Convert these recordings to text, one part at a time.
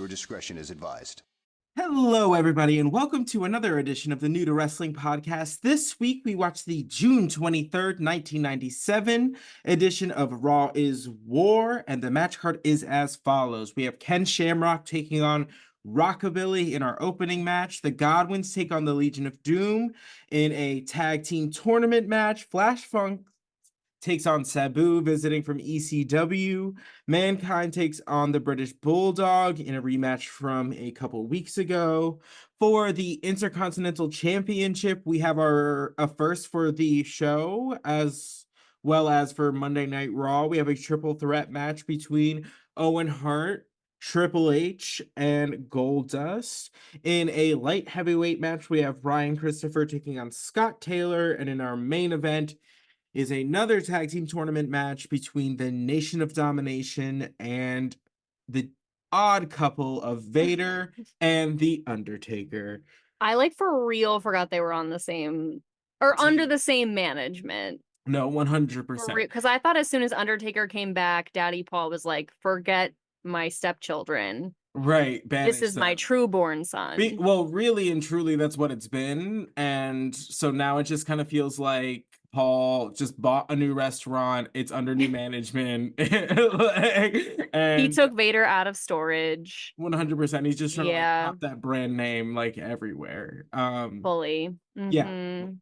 Viewer discretion is advised. Hello, everybody, and welcome to another edition of the New to Wrestling podcast. This week, we watched the June 23rd, 1997 edition of Raw is War, and the match card is as follows. We have Ken Shamrock taking on Rockabilly in our opening match. The Godwins take on the Legion of Doom in a tag team tournament match. Flash Funk takes on Sabu, visiting from ECW. Mankind takes on the British Bulldog in a rematch from a couple weeks ago. For the Intercontinental Championship, we have a first for the show, as well as for Monday Night Raw. We have a triple threat match between Owen Hart, Triple H, and Goldust. In a light heavyweight match, we have Ryan Christopher taking on Scott Taylor, and in our main event is another tag team tournament match between the Nation of Domination and the odd couple of Vader and the Undertaker. I for real forgot they were on the same or under the same management. No, 100%. Because I thought as soon as Undertaker came back, Daddy Paul was like, forget my stepchildren. Right. This is my true-born son. Well, really and truly, that's what it's been. And so now it just kind of feels like Paul just bought a new restaurant. It's under new management. And he took Vader out of storage. 100%. He's just trying to pop that brand name everywhere. Fully. Welcome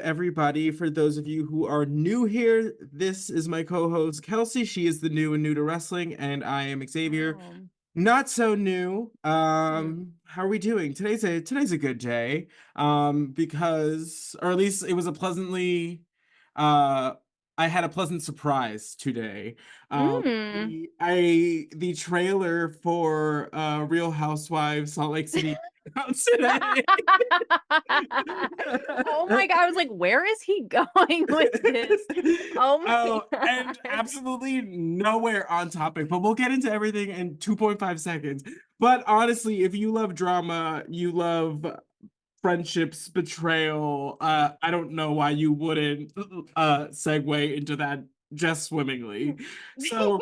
everybody. For those of you who are new here, this is my co-host Kelsey. She is the new and new to wrestling, and I am Xavier. Oh. Not so new. How are we doing? Today's a good day. Because, or at least it was a pleasantly I had a pleasant surprise today. The trailer for Real Housewives Salt Lake City out today. Oh my god, I was like, where is he going with this? Oh my god. And absolutely nowhere on topic, but we'll get into everything in 2.5 seconds. But honestly, if you love drama, you love friendships, betrayal, I don't know why you wouldn't segue into that just swimmingly. So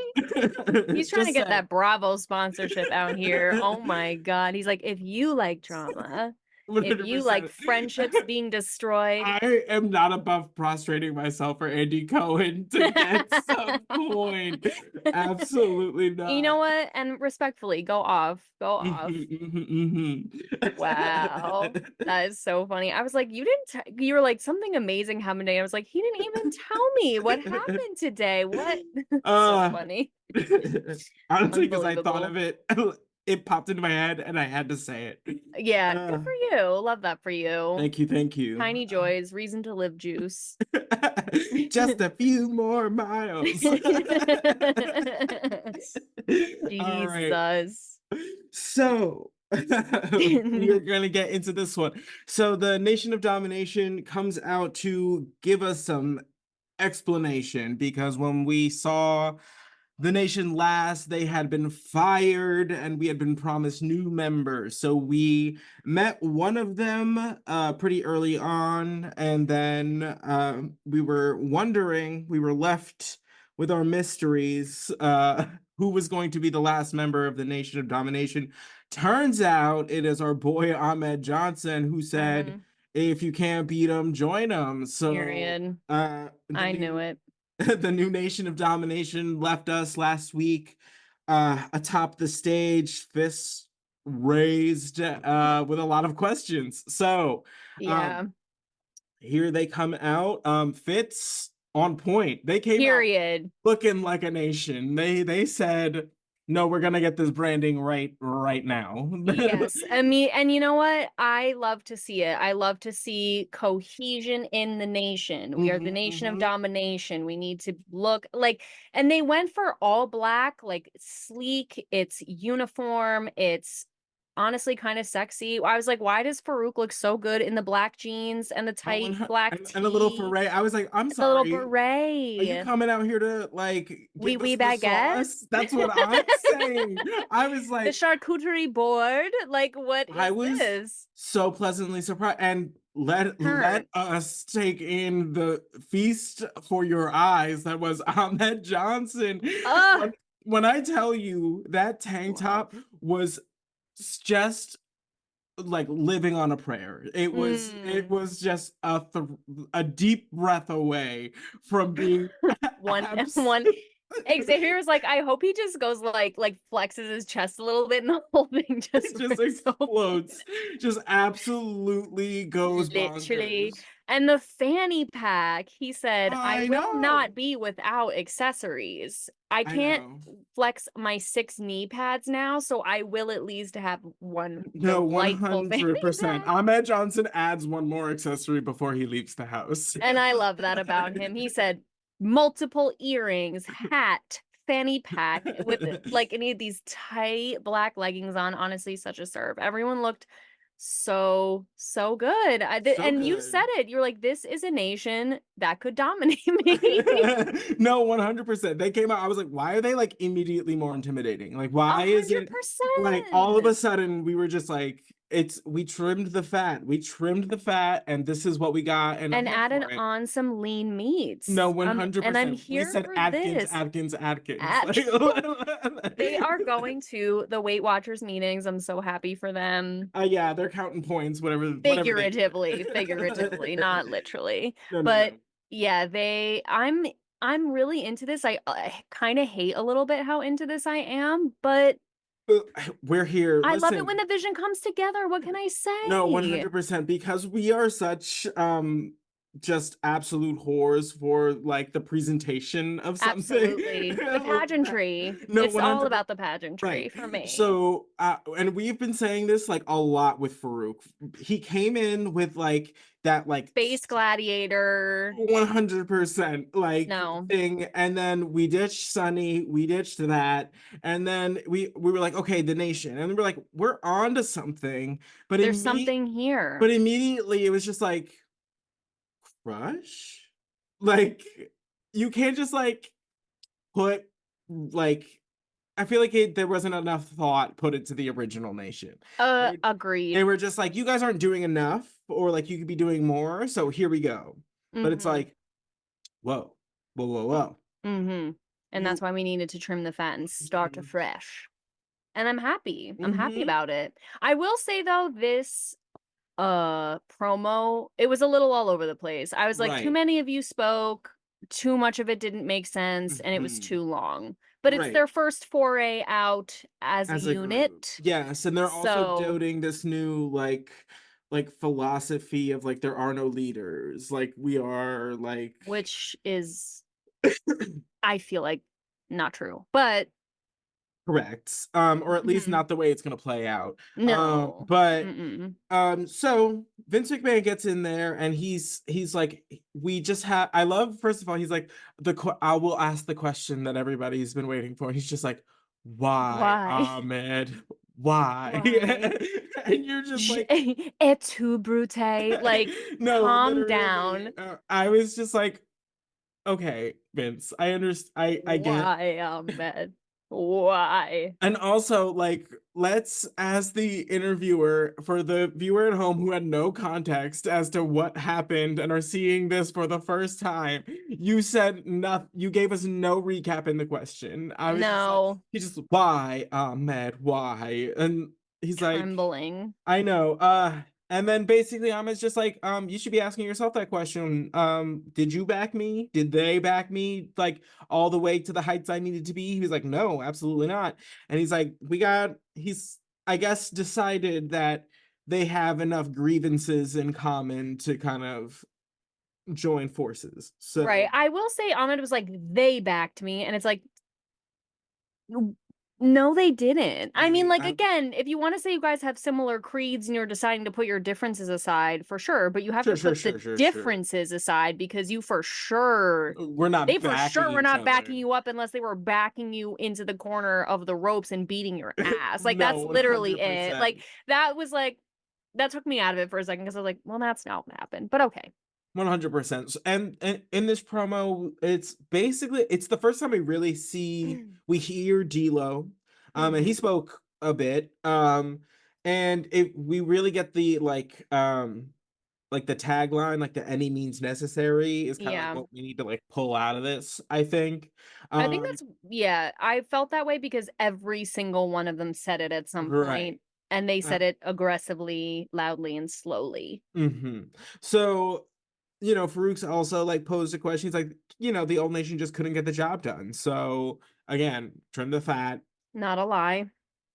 he's trying to get that Bravo sponsorship out here. Oh my god. He's like, if you like drama, 100%. If you like friendships being destroyed. I am not above prostrating myself for Andy Cohen to get some coin. Absolutely not. You know what? And respectfully, go off. Wow. That is so funny. I was like, you were like, something amazing happened today. I was like, he didn't even tell me what happened today. What? So funny. Honestly, because I thought of it. It popped into my head and I had to say it. Yeah, good for you. Love that for you. Thank you. Tiny joys, reason to live juice. Just a few more miles. Jesus. Right. So we're gonna get into this one. So the Nation of Domination comes out to give us some explanation, because when we saw the Nation last, they had been fired and we had been promised new members. So we met one of them pretty early on, and then we were left with our mysteries, who was going to be the last member of the Nation of Domination. Turns out it is our boy Ahmed Johnson, who said, if you can't beat him, join him. So period. I knew it. The new Nation of Domination left us last week atop the stage, fists raised, with a lot of questions. So here they come out. Fits on point. They came out looking like a nation. They said, no, we're gonna get this branding right now. Yes. And you know what? I love to see it. I love to see cohesion in the nation. We are the Nation of Domination. We need to look like, and they went for all black, like sleek. It's uniform. It's honestly kind of sexy. I was like, why does Farooq look so good in the black jeans and the tight black tee? And a little beret. I was like, I'm sorry. The little beret. Are you coming out here to like wee baguette? That's what I'm saying. I was like, the charcuterie board. Like, what is I was this? So pleasantly surprised. And let us take in the feast for your eyes that was Ahmed Johnson. when I tell you that tank top was just like living on a prayer. It was just a deep breath away from being One abs- one Xavier was like, I hope he just goes like flexes his chest a little bit and the whole thing just it just rips open. explodes. Just absolutely goes Literally. bonkers. And the fanny pack, he said, I I will not know. be without accessories. I I can't know. flex my 6 knee pads now, so I will at least have one No, delightful fanny 100%. pack. Ahmed Johnson adds one more accessory before he leaves the house. And I love that about him. He said multiple earrings, hat, fanny pack with like any of these tight black leggings on. Honestly, such a serve. Everyone looked so good. So And you said good. it. You're like, this is a nation that could dominate me. No, 100%. They came out. I was like, why are they like immediately more intimidating? Like, A why is hundred it like all of percent. a sudden we were just like, we trimmed the fat. We trimmed the fat, and this is what we got, and I'm And here added for it. on some lean No, meats. And I'm 100%. We here said for Atkins, this. Atkins, Atkins. At Like, They are going to the Weight Watchers meetings. I'm so happy for them. yeah, they're counting points, whatever they Figuratively, do. not literally. No, no, But no. yeah, I'm really into this. I kind of hate a little bit how into this I am, but But we're here. I love it when Listen, the vision comes together. What can I no, say? 100% because we are such just absolute whores for like the presentation of something. Absolutely. The pageantry. No, It's all 100%. about the pageantry Right. for me. So, and we've been saying this like a lot with Farooq. He came in with like that like Space Gladiator. 100% like No, thing, and then we ditched Sunny, we ditched that, and then we were like, okay, the nation, and we're like, we're on to something, but there's immediately something here. but immediately it was just like crush, like you can't just like put like I feel like there wasn't enough thought put into the original nation. They Agreed. were just like, you guys aren't doing enough, or like you could be doing more, so here we go. But it's Mm-hmm. like, whoa, whoa, whoa, whoa. Mm-hmm. And that's You why we needed to trim the fat and start Mhm. afresh. And I'm happy. I'm happy Mhm. about it. I will say though, this promo, it was a little all over the place. I was like, too Right. many of you spoke, too much of it didn't make sense, and it was Mhm. too long. But it's Right. their first foray out as a As a group. unit. Yes, and they're also So, doting this new like philosophy of like there are no leaders. Like we are like which is I feel like not true. But correct. Or at least mhm, not the way it's gonna play out. no. But Mm-mm. so Vince McMahon gets in there and he's like, we just have. I love first of all, he's like I will ask the question that everybody's been waiting for. He's just like, why, Why? Ahmed? Why? Why? And you're just like, Et tu, Brute? Like, no, calm literally. down. I was just like, okay, Vince, I understand. I get. Why, Ahmed? Why? And also, like, let's ask the interviewer for the viewer at home who had no context as to what happened and are seeing this for the first time. You said nothing, you gave us no recap in the question. I was just like, No. he just, why, Ahmed, why? And he's like, Trembling. I know. And then basically Ahmed's just like, you should be asking yourself that question. Did you back me? Did they back me like all the way to the heights I needed to be? He was like, no, absolutely not. And he's like, he's I guess decided that they have enough grievances in common to kind of join forces. Right. So I will say Ahmed was like, they backed me. And it's like, no, they didn't. I mean, like, I again, if you want to say you guys have similar creeds and you're deciding to put your differences aside, for sure, but you have sure, to sure, put the sure, sure, sure. differences aside because you for sure, We're they not for backing sure were each not backing other. you up unless they were backing you into the corner of the ropes and beating your ass. Like, No, that's literally it. 100%. Like, that was like, that took me out of it for a second because I was like, well, that's not what happened. But okay. 100%. And in this promo, it's basically it's the first time we hear D'Lo, and he Hmm. spoke a bit, and we really get the like like the tagline, like the any means necessary is kind of like Yeah. what we need to like pull out of this, I think. I think Um, that's, yeah, I felt that way because every single one of them said it at some right. point, and they Uh, said it aggressively, loudly, and slowly. hmm So, Farouk's also like posed a question. He's like, the old nation just couldn't get the job done. So again, trim the fat. Not a lie.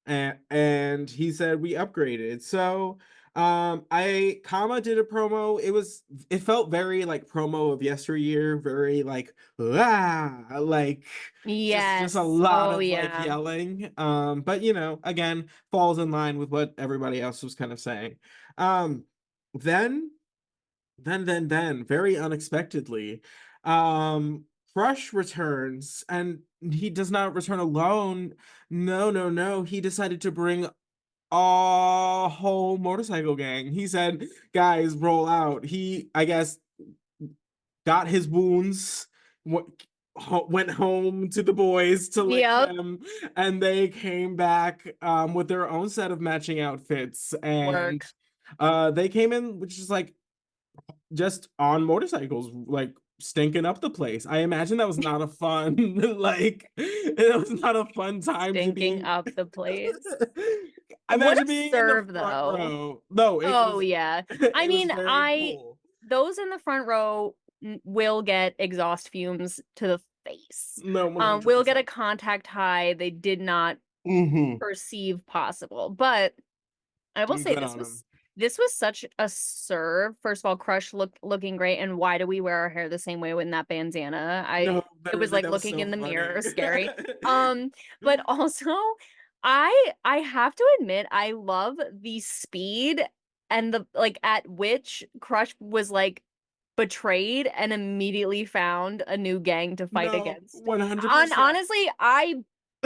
And he said we upgraded. So I Kama did a promo. It felt very like promo of yesteryear, very like like just a Yes. lot Oh of like yeah. yelling. But again, falls in line with what everybody else was kind of saying. Um then very unexpectedly, um Crush returns, and he does not return alone. No, no, no. He decided to bring a whole motorcycle gang. He said, guys, roll out. He, I guess, got his wounds, went home to the boys to lick Yep. them, and they came back with their own set of matching outfits. And Work. they came in, which is like just on motorcycles, like stinking up the place. I imagine that was not a fun like it was not a fun time to Stinking be. up the place. What a Imagine being in the serve front though. row. No, it Oh was yeah. I it was mean, very I cool. those in the front row will get exhaust fumes to the face. No, Will get a 100%. contact high they did not Mm-hmm. perceive possible. But I will say Good on him. this was such a serve. First of all, Crush looking great, and why do we wear our hair the same way in that bandana? No, It was literally, like that was looking so in the funny. mirror, scary. But also I have to admit I love the speed and the like at which Crush was like betrayed and immediately found a new gang to fight No, against. 100%. Honestly, I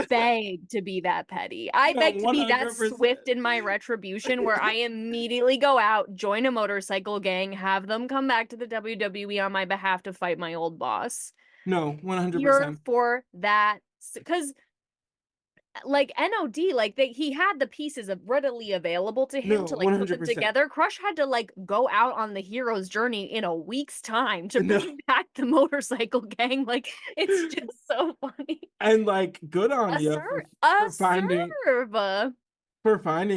beg to be that petty. I No, beg to be that 100%. swift in my retribution where I immediately go out, join a motorcycle gang, have them come back to the WWE on my behalf to fight my old boss. No, Here 100%. for that. Because like NOD, like he had the pieces of readily available to him No, to like put them 100%. together. Crush had to like go out on the hero's journey in a week's time to No. bring back the motorcycle gang. Like it's just so funny. And like good on A you serve, a for finding serve.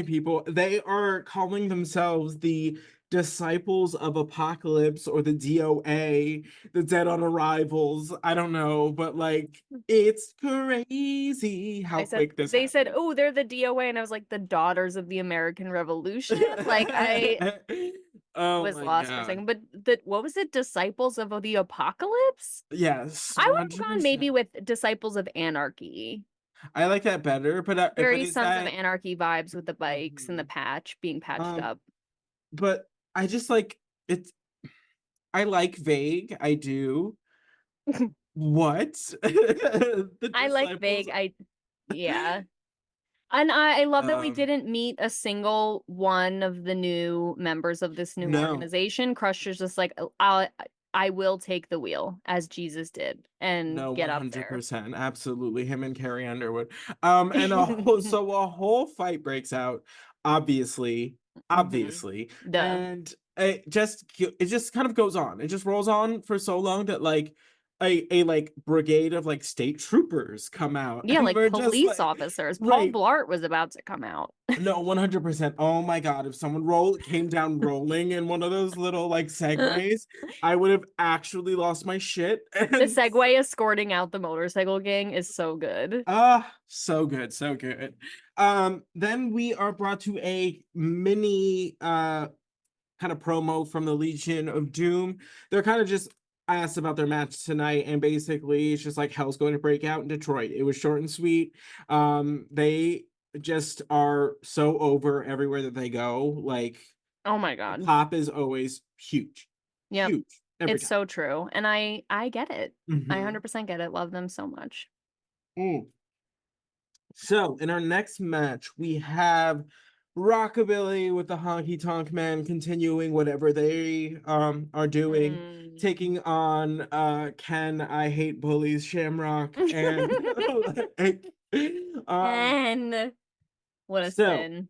people. They are calling themselves the Disciples of Apocalypse, or the DOA, the Dead on Arrivals. I don't know, but like it's crazy how I said quick this they said, happened. "Oh, they're the DOA," and I was like, "The Daughters of the American Revolution." Like I Oh was my lost for a god. second. But the what was it? Disciples of the Apocalypse? Yes, I would have gone 100%. maybe with Disciples of Anarchy. I like that better, but Very is Sons of that Anarchy vibes with the bikes and the Mhm. patch being patched um up. but I just like it's I like vague, I do. What? The I like disciples. vague. Yeah. And I love that we Um, didn't meet a single one of the new members of this new no, organization. Crusher's just like, I will take the wheel as Jesus did and no, get up there. 100%. Absolutely. Him and Carrie Underwood. And a whole fight breaks out, obviously, hmm obviously. Duh. And it just kind of goes on. It just rolls on for so long that like a like brigade of like state troopers come out, Yeah, and like we're just police like, officers. Paul right. Blart was about to come out. No, 100%. Oh my God. If someone came down rolling in one of those little like The segways, I would have actually lost my shit. And Segway escorting out the motorcycle gang is so good. so good, so good. Then we are brought to a mini kind of promo from the Legion of Doom. They're kind of just asked about their match tonight, and basically it's just like hell's going to break out in Detroit. It was short and sweet. They just are so over everywhere that they go. Like Oh my the God. pop is always huge, Yep. huge every It's time. so true. And I get it. I Mhm. 100% get it. Love them so much. Mm. So in our next match, we have Rockabilly with the Honky Tonk Man continuing whatever they are doing, Mm. taking on Ken I Hate Bullies Shamrock, and like, um And what a so spin.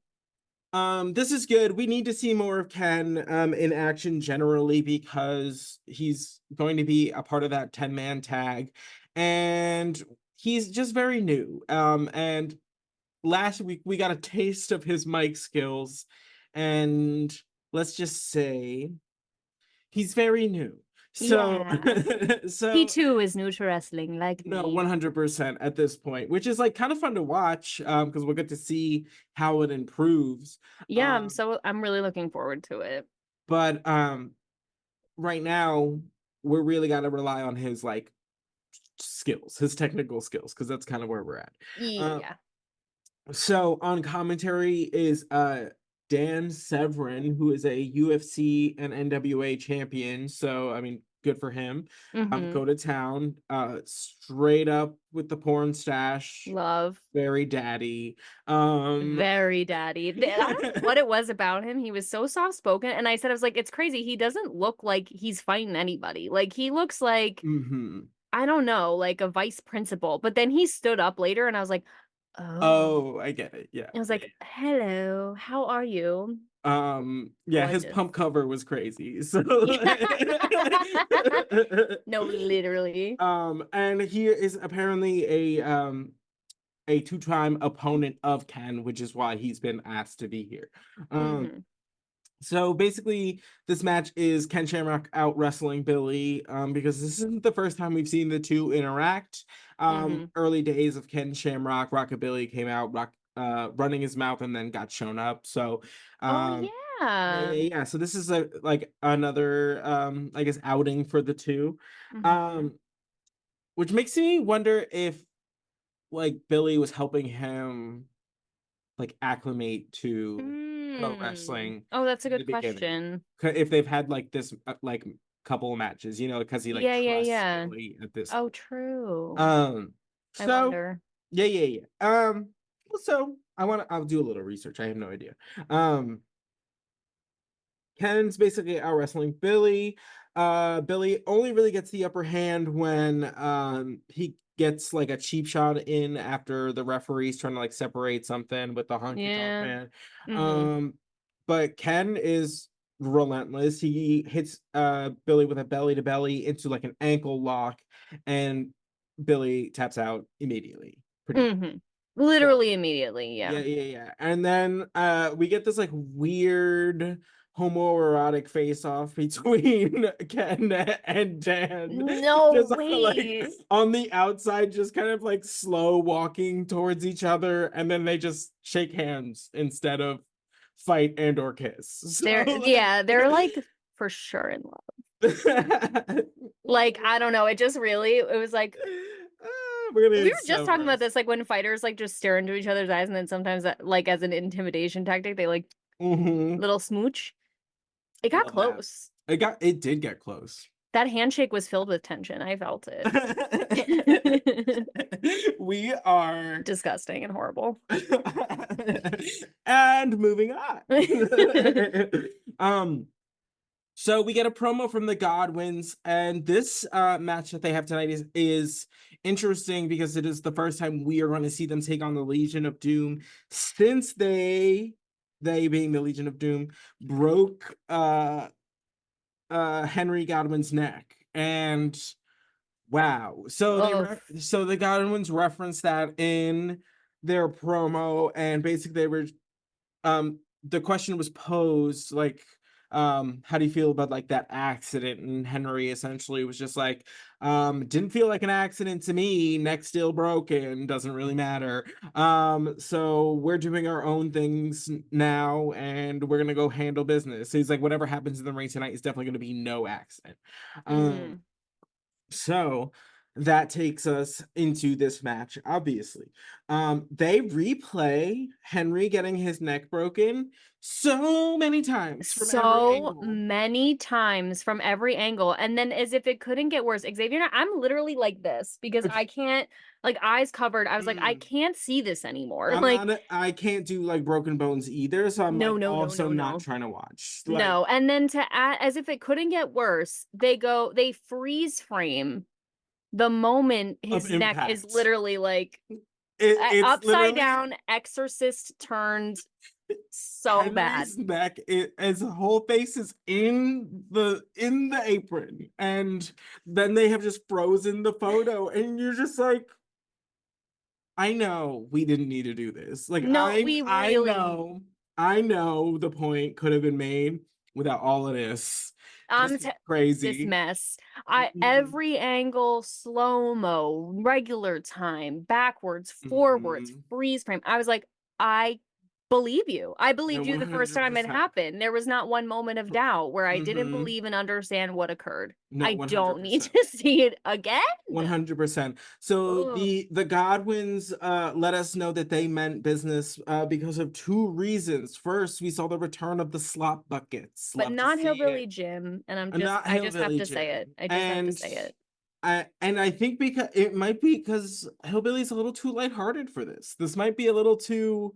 This is good. We need to see more of Ken in action generally because he's going to be a part of that 10-man tag. And he's just very new. And last week we got a taste of his mic skills, and let's just say he's very new. So Yeah. He so too is new to wrestling, like no, me. 100% at this point, which is like kind of fun to watch because we'll get to see how it improves. Yeah, Um, I'm really looking forward to it. but right now we're really got to rely on his like skills, his technical skills, because that's kind of where we're at. Um, Yeah. so on commentary is Dan Severn, who is a UFC and NWA champion. So I mean, good for him. Mm-hmm. Go to town, straight up with the porn stash, Love. very daddy. Um, Very daddy. I don't know what it was about him. He was so soft spoken. And I was like, it's crazy. He doesn't look like he's fighting anybody. Like he looks like, mhm. I don't know, like a vice principal. But then he stood up later and I was like, oh. Oh, I get it. Yeah, I was yeah, like, hello, how are you? yeah, his Gorgeous. pump cover was crazy. So No, literally. and he is apparently a two-time opponent of Ken, which is why he's been asked to be here. Um Mm-hmm. so basically this match is Ken Shamrock out wrestling Billy, because this isn't the first time we've seen the two interact. Mm-hmm. Early days of Ken Shamrock, Rockabilly came out running his mouth and then got shown up. So Oh um yeah. yeah, so this is a like another I guess outing for the two. Mm-hmm. Um which makes me wonder if like Billy was helping him like acclimate to pro Mm. wrestling Oh, that's a in the good beginning. question. If they've had like this like couple of matches, because he like Yeah, yeah, trusts yeah. Billy at this Oh, point. true. Um, I so wonder. yeah, yeah, yeah. So I'll do a little research. I have no idea. Um, Ken's basically out wrestling Billy. Billy only really gets the upper hand when he gets like a cheap shot in after the referee's trying to like separate something with the honky tonk Yeah. man. Mm-hmm. Um, but Ken is relentless. He hits Billy with a belly to belly into like an ankle lock, and Billy taps out immediately, pretty much. Mm-hmm. So Literally immediately, yeah, yeah. yeah, yeah. And then we get this like weird homoerotic face off between Ken and Dan. No, Just like wait. on the outside, just kind of like slow walking towards each other, and then they just shake hands instead of fight and or kiss. So They're like for sure in love. Like, I don't know. It just really, it was like, we're gonna we get were just so talking about gross. this, like when fighters like just stare into each other's eyes and then sometimes like as an intimidation tactic, they like Hmm. little smooch. It got Love that. close. It did get close. That handshake was filled with tension. I felt it. We are Disgusting and horrible. and moving on. um so we get a promo from the Godwins, and this match that they have tonight is interesting because it is the first time we are going to see them take on the Legion of Doom since they being the Legion of Doom broke Henry Godwin's neck. And wow. Oh, So the Godwins referenced that in their promo, and basically they were the question was posed like how do you feel about like that accident, and Henry essentially was just like didn't feel like an accident to me, neck still broken, doesn't really matter. So we're doing our own things now and we're gonna go handle business. So he's like, whatever happens in the ring tonight is definitely gonna be no accident. um hmm. so that takes us into this match, obviously. They replay Henry getting his neck broken so many times from every So angle. many times from every angle. And then as if it couldn't get worse, Xavier, I'm literally like this because I can't, like eyes covered. I was like, I Mm. can't see this anymore. Like, I can't do like broken bones either, so I'm no, like no, no, also no, not no. trying to watch. Like No. And then to add, as if it couldn't get worse, they freeze frame the moment of his neck is impact. literally like It's upside literally down, exorcist turned So bad. Henry's neck, his whole face is in the apron, and then they have just frozen the photo, and you're just like, I know we didn't need to do this. Like No, we I really know the point could have been made without all of this. I'm Just t this crazy. mess. I every angle, slow-mo, regular time, backwards, forwards, Mhm. freeze frame. I was like, I believe you. I No, believed you the first time it 100%. happened. There was not one moment of doubt where I didn't Mm-hmm. believe and understand what occurred. No, I don't need 100%. to see it again. 100%. So Ugh. the Godwins let us know that they meant business because of two reasons. First, we saw the return of the slop buckets. But Love to not see it. Hillbilly Jim, and Not I just have Hillbilly to say it. Jim. I just have to And say it. I think because it might be because Hillbilly's a little too lighthearted for this. This might be a little too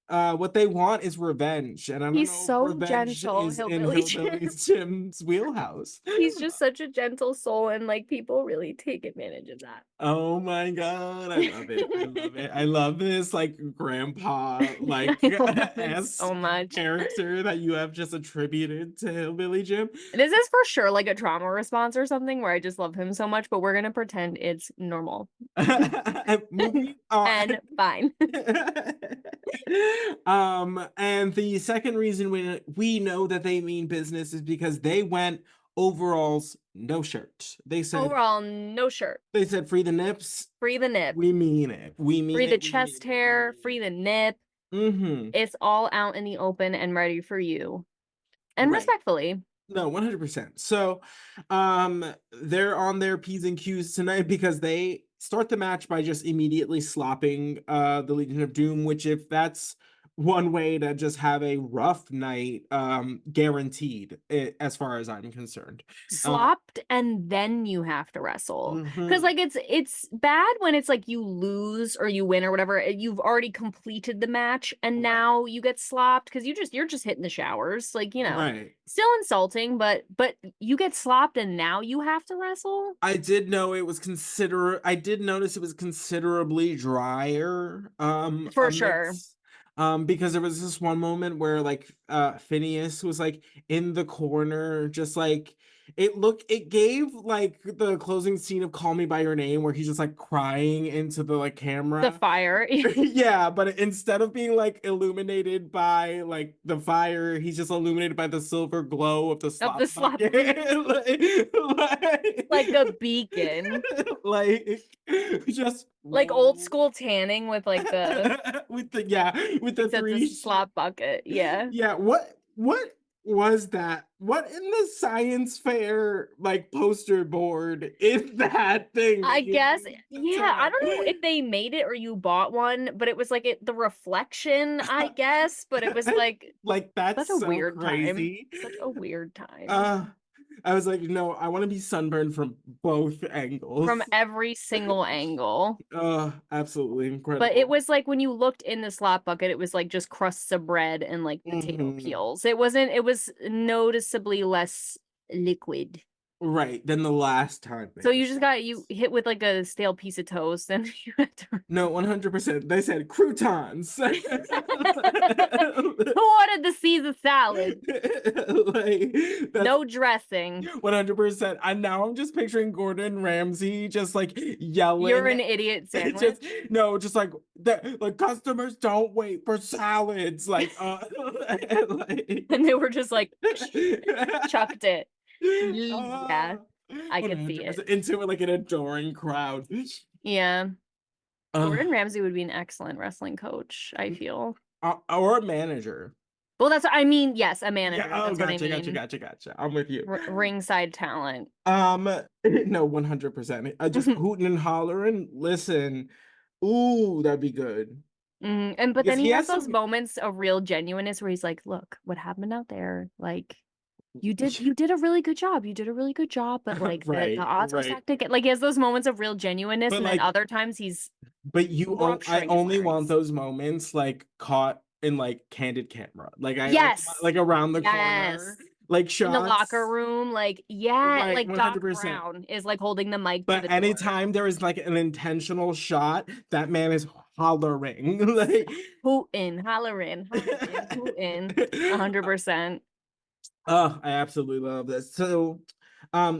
what they want is revenge, and I don't He's know if so revenge gentle, is in Hillbilly Jim. Hillbilly's Jim's wheelhouse. He's just such a gentle soul, and like people really take advantage of that. Oh my God, I love it. I love it. I love this like grandpa like I love it s so much. character that you have just attributed to Hillbilly Jim. This is for sure like a trauma response or something where I just love him so much, but we're gonna pretend it's normal Moving on. and fine. And the second reason we know that they mean business is because they went overalls, no shirt. Overall, no shirt. They said free the nips. Free the nip. We mean it. We mean Free the it. We mean chest it. We hair. mean Free it. the nip. Mm-hmm. It's all out in the open and ready for you. And Right. respectfully. No, 100%. So, they're on their P's and Q's tonight because they start the match by just immediately slopping the Legion of Doom, which if that's one way to just have a rough night, guaranteed, as far as I'm concerned. Slopped and then you have to wrestle because Mhm. like it's bad when it's like you lose or you win or whatever, you've already completed the match and Right. now you get slopped because you're just hitting the showers, like, Right. still insulting, but you get slopped and now you have to wrestle. I did notice it was considerably drier For sure. amidst because there was this one moment where like Phineas was like in the corner just like it gave like the closing scene of Call Me by Your Name where he's just like crying into the like The camera. fire. Yeah, but instead of being like illuminated by like the fire, he's just illuminated by the silver glow of the Of the slop slop bucket. like a beacon, like just like old whoa. school tanning with like the With the yeah, with the except the three slop bucket. Yeah. yeah, what was that? What in the science fair like poster board is that thing I that you guess, used yeah, I to don't know if they made it or you bought one, but it was like the reflection, I guess, but it was like like that's such a so weird time. crazy. Such a weird time. Uh I was like, no, I want to be sunburned from both From angles. every single angle. Absolutely But it incredible. was like when you looked in the slot bucket, it was like just crusts of bread and like potato Mhm. peels. It was noticeably less liquid. Right, then the last time they So were you just got shots. hit with like a stale piece of toast and you had to No, 100%. They said croutons. Who ordered the Caesar salad? Like that's No dressing. 100%. And now I'm just picturing Gordon Ramsay just like You're yelling. an idiot Just sandwich. no, just like that. Like customers don't wait for salads. Like like, And they were just like, chucked it. Yeah, uh, I could see it. 100% into it like an adoring crowd. Yeah. Uh, Gordon Ramsay would be an excellent wrestling coach, I feel. or a manager. Well, that's, I mean, yes, a Yeah. manager. Oh, That's what I gotcha. mean. I'm with you. Ringside talent. No, 100%. Just hooting and hollering. Listen, ooh, that'd be good And but because then he he has has those some. moments of real genuineness where he's like, "Look, what happened out there? Like, you did a really good job. You did a really good job, but like the Right, odds were right. stacked against." Like he has those moments of real genuineness, But and then like, other times he's but I rupturing his only want larynx. those moments like caught in like candid camera. Like I only want Yes. like around the Yes. corner. like in the locker shots. room. Like, yeah, Right, like Doc 100%. Brown is like holding the mic to But the door. anytime there is like an intentional shot, that man is hollering. Like Hootin', hollering, hollering, hootin'. 100%. oh, I absolutely love this. So,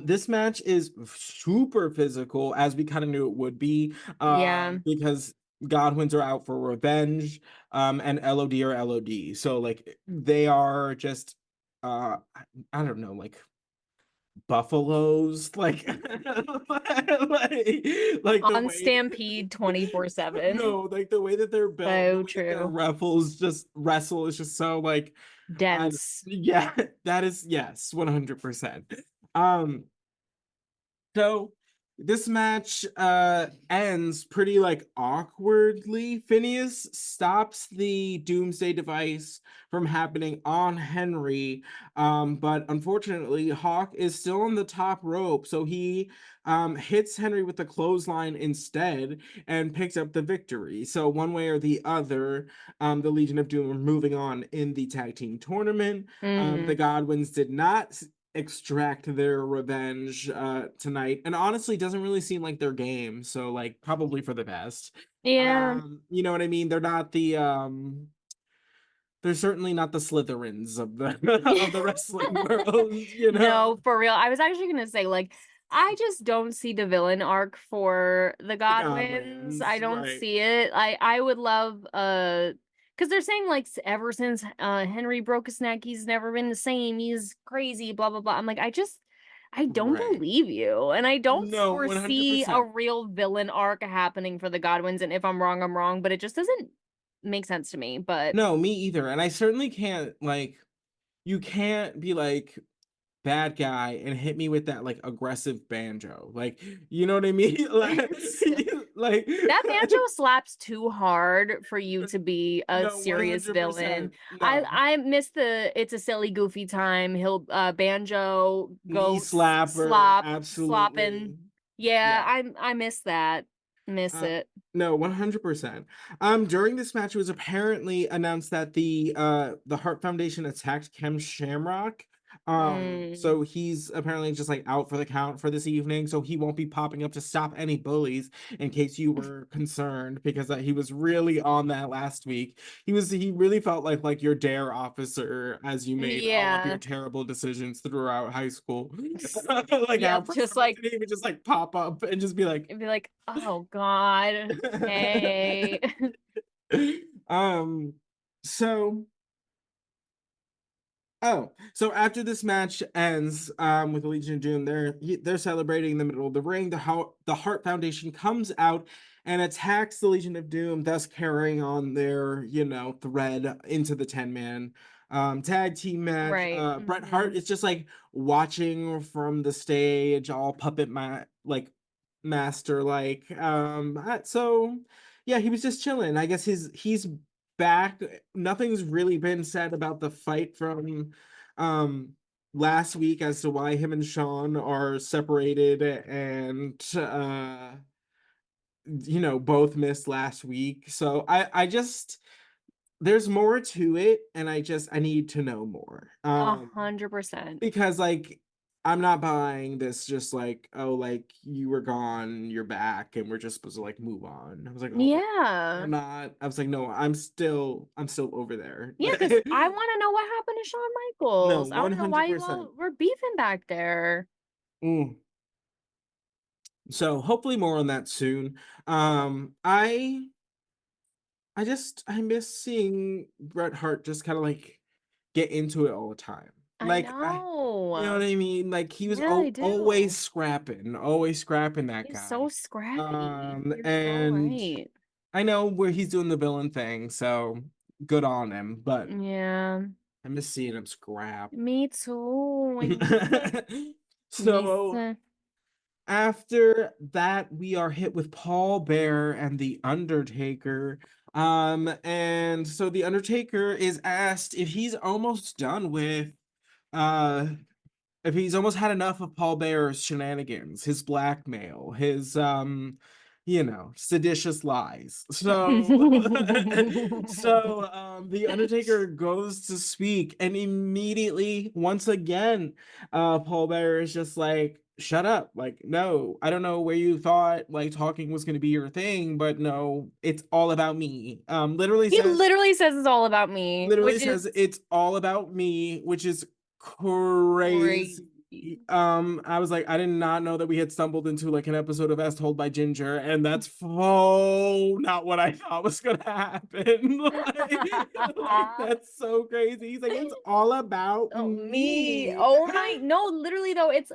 this match is super physical, as we kind of knew it would be, Yeah. because Godwins are out for revenge, and LOD are LOD. So, like, they are just, I don't know, like buffaloes, like, like the On way, Stampede 24/7. no, like the way that they're built, the So way that their true. wrestle is just so like I Dense. yeah, that is yes, 100%. Um, so this match ends pretty like awkwardly. Phineas stops the doomsday device from happening on Henry. But unfortunately, Hawk is still on the top rope, so he hits Henry with the clothesline instead and picks up the victory. So one way or the other, the Legion of Doom are moving on in the tag team tournament. The Mm. Godwins did not extract their revenge tonight, and honestly doesn't really seem like their game, so like probably for the best. Yeah. You know what I mean, they're not the they're certainly not the Slytherins of the of the wrestling world, you know. No, for real. I was actually gonna say, like, I just don't see the villain arc for the The Godwins. I Godwins, don't right, see it. I would love because they're saying like ever since Henry broke his neck, he's never been the same. He's crazy, blah blah blah. I'm like, I don't right, believe you. And I don't no, foresee a 100%. real villain arc happening for the Godwins. And if I'm wrong, I'm wrong, but it just doesn't make sense to me. But No, me either, and I certainly can't like you can't be like bad guy and hit me with that like aggressive banjo. Like, you know what I mean? Like, that banjo slaps too hard for you to be a no, serious villain. 100%. No. I miss the it's a silly goofy time. He'll banjo Knee goats slapper, slop absolutely. slopping. Yeah, Yeah. I miss that. Miss Uh, it. no, 100%. During this match, it was apparently announced that the Heart Foundation attacked Kem Shamrock. Mm. So he's apparently just like out for the count for this evening, so he won't be popping up to stop any bullies, in case you were concerned, because he was really on that last week. He really felt like your dare officer as you made all of your Yeah. terrible decisions throughout high school. Like how Yep, for just some like reason he would just like pop up and just be like it'd be like, oh God. Hey. um so so after this match ends with the Legion of Doom, they're celebrating in the middle of the ring. The Heart Foundation comes out and attacks the Legion of Doom, thus carrying on their, thread into the 10-man tag team match. Right. Bret Hart is just like watching from the stage, all master like. So yeah, he was just chilling. I guess he's back. Nothing's really been said about the fight from um last week as to why him and Sean are separated, and both missed last week. So I just there's more to it, and I need to know more. 100%. Because like I'm not buying this just like, oh, like you were gone, you're back, and we're just supposed to like move on. I was like, oh, we're Yeah. not. I was like, no, I'm still over there. Yeah, because I want to know what happened to Shawn No, Michaels. I want to know why you 100%. all were beefing back there. Mm. So hopefully more on that soon. I miss seeing Bret Hart just kind of like get into it all the time. I Like you know what know. I mean? Like he was Yeah, I do. always scrapping that He's so guy. scrappy. You're so And right. I know where he's doing the villain thing, so good on him, but Yeah, I miss seeing him scrap. me too. I miss it. Miss So it. after that, we are hit with Paul Bearer and the Undertaker. And so the Undertaker is asked uh if he's almost had enough of Paul Bearer's shenanigans, his blackmail, his seditious lies. So, the Undertaker goes to speak, and immediately, once again, Paul Bearer is just like, shut up. Like, no, I don't know where you thought like talking was going to be your thing, but no, it's all about me. He literally says it's all about me, Literally which is says it's all about me, which is crazy. crazy. I was like, I did not know that we had stumbled into like an episode of As Told by Ginger, and that's not what I thought was gonna happen. That's so crazy. He's like, it's all about Oh, me. me. Oh my, no, literally though, it's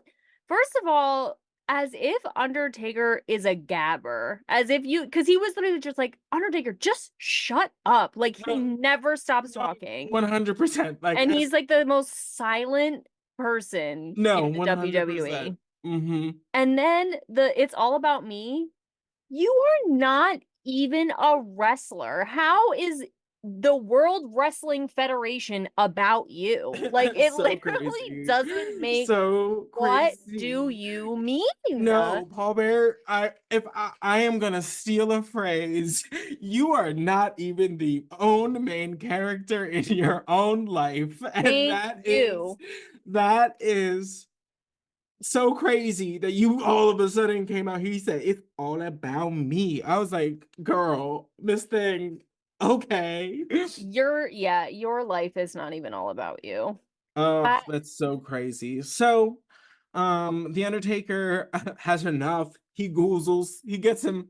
first of all, as if Undertaker is a gabber, as if because he was literally just like, Undertaker, just shut up. Like he never stops talking. 100%. Like, And he's like the most silent person no, in the 100%. WWE. And then it's all about me. You are not even a wrestler. How is the World Wrestling Federation about you? Like it So literally crazy. doesn't make So what crazy. do you mean? No, Paul Bear, if I am gonna steal a phrase, you are not even the own main character in your own life. And Thank you. that is so crazy that you all of a sudden came out here. He said, it's all about me. I was like, girl, this thing, okay. Your life is not even all about you. Oh, I that's so crazy. So, the Undertaker has enough. He goozles. He gets him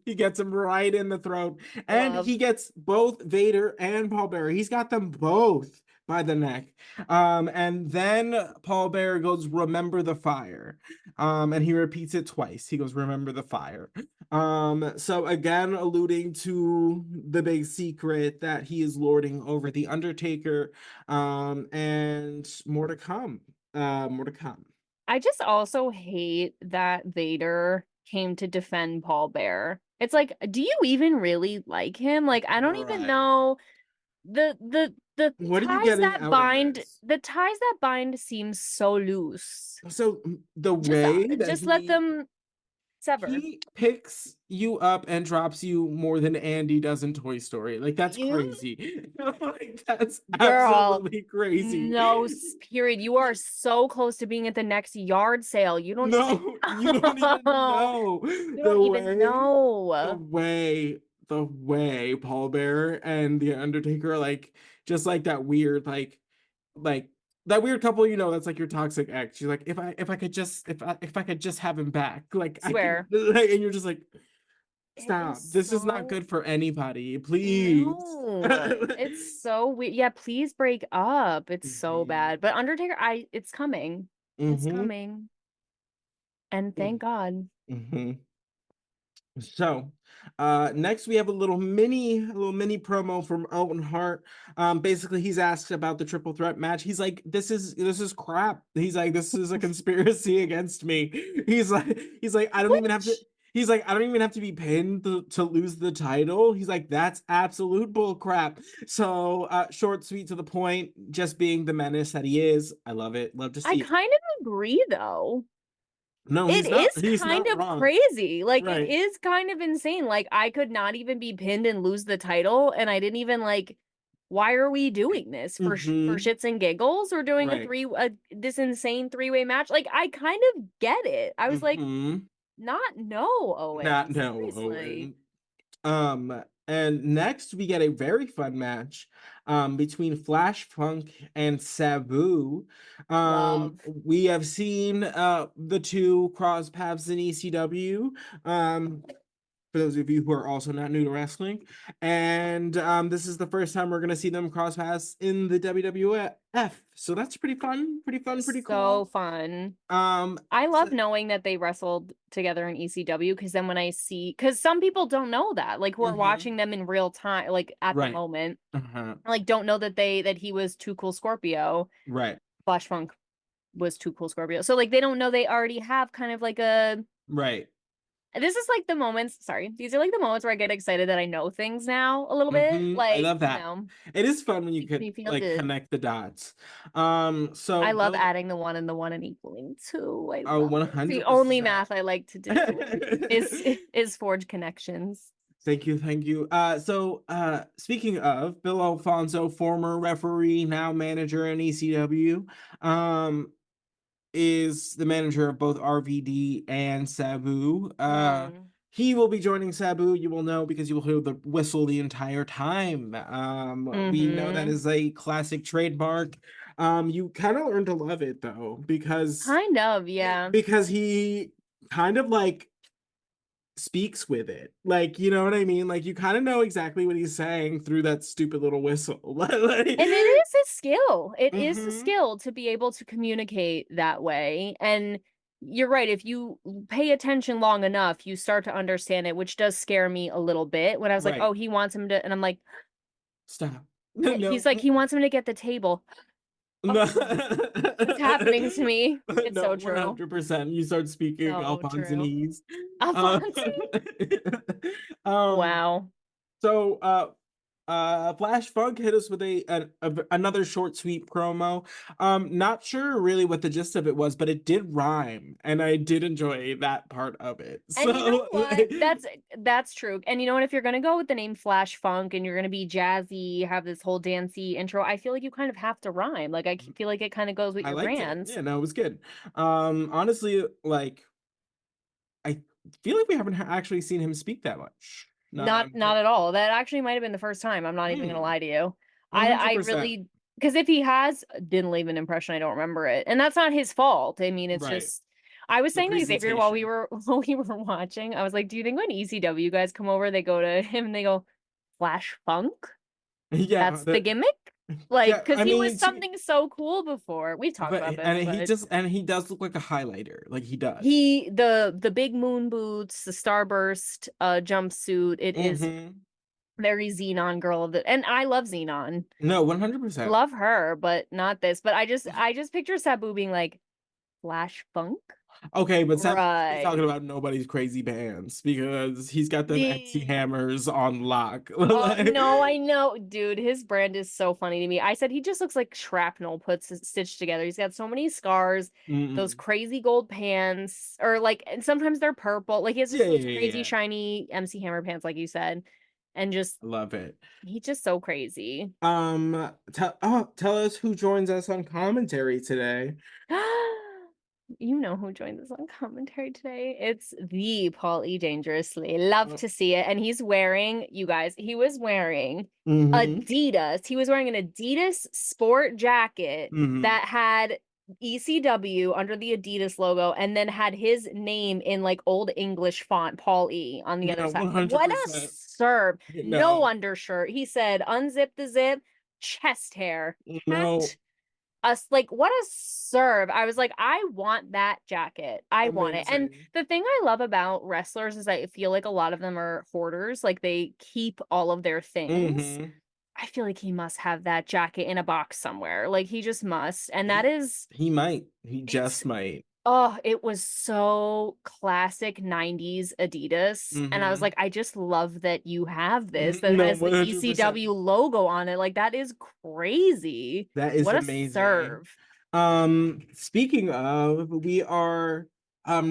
right in the throat. And love he gets both Vader and Paul Bearer. He's got them both by the neck. And then Paul Bearer goes, remember the fire. And he repeats it twice. He goes, remember the fire. So again, alluding to the big secret that he is lording over the Undertaker. And more to come. More to come. I just also hate that Vader came to defend Paul Bear. It's like, do you even really like him? Like, I don't even Right. know the What are you getting out of this? the ties that bind seem so loose. So the Just way that just let them sever. he picks you up and drops you more than Andy does in Toy Story. Like that's You crazy. Like that's girl, absolutely crazy. no period. You are so close to being at the next yard sale. You don't even No, you don't even know. know You the don't even way, the know. way, the way Paul Bearer and the Undertaker are like just like that weird like that weird couple, that's like your toxic ex. She's like, if I could just have him back, like I can, Swear. like, and you're just like, It stop. is This is not so good for anybody. Please. no. It's so weird. Yeah, please break up. It's so Mhm. bad. But Undertaker, it's coming. It's Mhm. coming. And thank God. Mhm. So, next we have a little mini promo from Owen Hart. Basically he's asked about the triple threat match. He's like, this is crap. He's like, this is a conspiracy against me. He's like, I don't even have to. Which He's like, I don't even have to be pinned to lose the title. He's like, that's absolute bull crap. So, short, sweet, to the point, just being the menace that he is. I love it. Love to I see it. kind of agree though. No, It he's not. is He's kind not of wrong. crazy. Like it Right. is kind of insane. Like I could not even be pinned and lose the title and I didn't even like why are we doing this for Mm-hmm. shits and giggles? We're doing Right. this insane three-way match. Like I kind of get it. I was like, Mm-hmm. not no, Not Owen. no, Seriously. Owen. And next we get a very fun match between Flash Funk and Sabu. Love. We have seen the two cross paths in ECW. For those of you who are also not new to wrestling. And this is the first time we're gonna see them cross paths in the WWF. So that's pretty fun, pretty fun, pretty So cool. fun. Um, I so- love knowing that they wrestled together in ECW because then when I see, because some people don't know that, like who are mhm. watching them in real time, like at the Right. moment, Uh-huh. like don't know that he was Too Cool Scorpio. Right. Flash Funk was Too Cool Scorpio. So like they don't know they already have kind of like a Right. This is like the moments, sorry, these are like the moments where I get excited that I know things now a little bit. I Like, love that. It is fun when you makes could me feel like good. connect the dots. So I love Bill, adding the one and the one and equaling two. I oh, love it. It's the only 100%. math I like to do is forge connections. Thank you, thank you. Speaking of Bill Alfonso, former referee, now manager in ECW, um, is the manager of both RVD and Sabu. Mm. He will be joining Sabu. You will know because you will hear the whistle the entire time. We know that Mm-hmm. is a classic trademark. You kind of learn to love it though, Kind of, yeah. because he kind of like speaks with it. Like, you know what I mean? Like you kind of know exactly what he's saying through that stupid little whistle. Like, And it is a skill. It is a mhm. skill to be able to communicate that way. And you're right. If you pay attention long enough, you start to understand it, which does scare me a little bit when I was like, Right. oh, he wants him to, and I'm like, Stop. he's No. like, he wants him to get the table. No. Oh, what's happening to me? It's No, so true. 100%. You start speaking So true. Alphonsinese. Uh, Alfonso. um, Wow. so Flash Funk hit us with another short sweet promo. Not sure really what the gist of it was, but it did rhyme, and I did enjoy that part of it. And you know So what? That's true. And you know what? If you're gonna go with the name Flash Funk and you're gonna be jazzy, have this whole dancey intro, I feel like you kind of have to rhyme. Like feel like it kind of goes with I your liked it. brands. Yeah, no, it was good. Honestly, like I feel like we haven't actually seen him speak that much. Not at all. That actually might have been the first time. I'm not even gonna Hmm, lie to you. I 100%. really because if he has didn't leave an impression, I don't remember it. And that's not his fault. I mean, it's Right. just I was The saying to Xavier while we presentation. were while we were watching, I was like, do you think when ECW guys come over, they go to him and they go, Flash Funk? Yeah, That's the gimmick? Like, yeah, because I he mean, was something so cool before. We've talked but about this, and but he does look like a highlighter. Like he does. he the big moon boots, the starburst jumpsuit, it is Mm-hmm. very Xenon girl of the and I love Xenon. No, 100%. Love her, but not this. But I just picture Sabu being like Flash Funk. Okay, but Sam's talking Right. about nobody's crazy pants because he's got them Etsy The hammers on lock. Oh Like, no, I know, dude. His brand is so funny to me. I said he just looks like shrapnel stitched together. He's got so many scars, those mm-mm. crazy gold pants, or like, and sometimes they're purple. Like he has Yeah, just yeah, those yeah, crazy yeah. shiny MC Hammer pants, like you said, and just I love it. he's just so crazy. Tell us who joins us on commentary today. You know who joined us on commentary today? It's the Paul E. Dangerously. Love to see it. And he's wearing, you guys, he was wearing Mm-hmm. Adidas. He was wearing an Adidas sport jacket Mm-hmm. that had ECW under the Adidas logo and then had his name in like old English font, Paul E, on the other No, side. What a 100%. serve. No No, undershirt. He said, unzip the zip, chest hair, no, cat us like what a serve. I was like, I want that jacket. I want it. And amazing. the thing I love about wrestlers is I feel like a lot of them are hoarders, like they keep all of their things. Mm-hmm. I feel like he must have that jacket in a box somewhere. Like he just must. And that He is he might. He it's just might. oh, it was so classic 90s Adidas. And I was Mm-hmm. like, I just love that you have this that No, has the 100%. ECW logo on it. Like that is crazy. That is What a amazing. serve. Speaking of, we are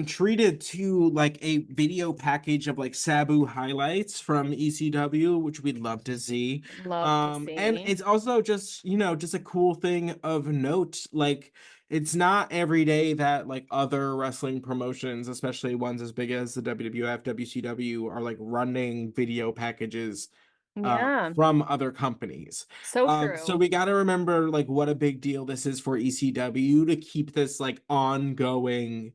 treated to like a video package of like Sabu highlights from ECW, which we'd love to see. Love to And see. it's also just, just a cool thing of note. Like it's not every day that like other wrestling promotions, especially ones as big as the WWF, WCW, are like running video packages Yeah, from other companies. so So true. we got to remember like what a big deal this is for ECW to keep this like ongoing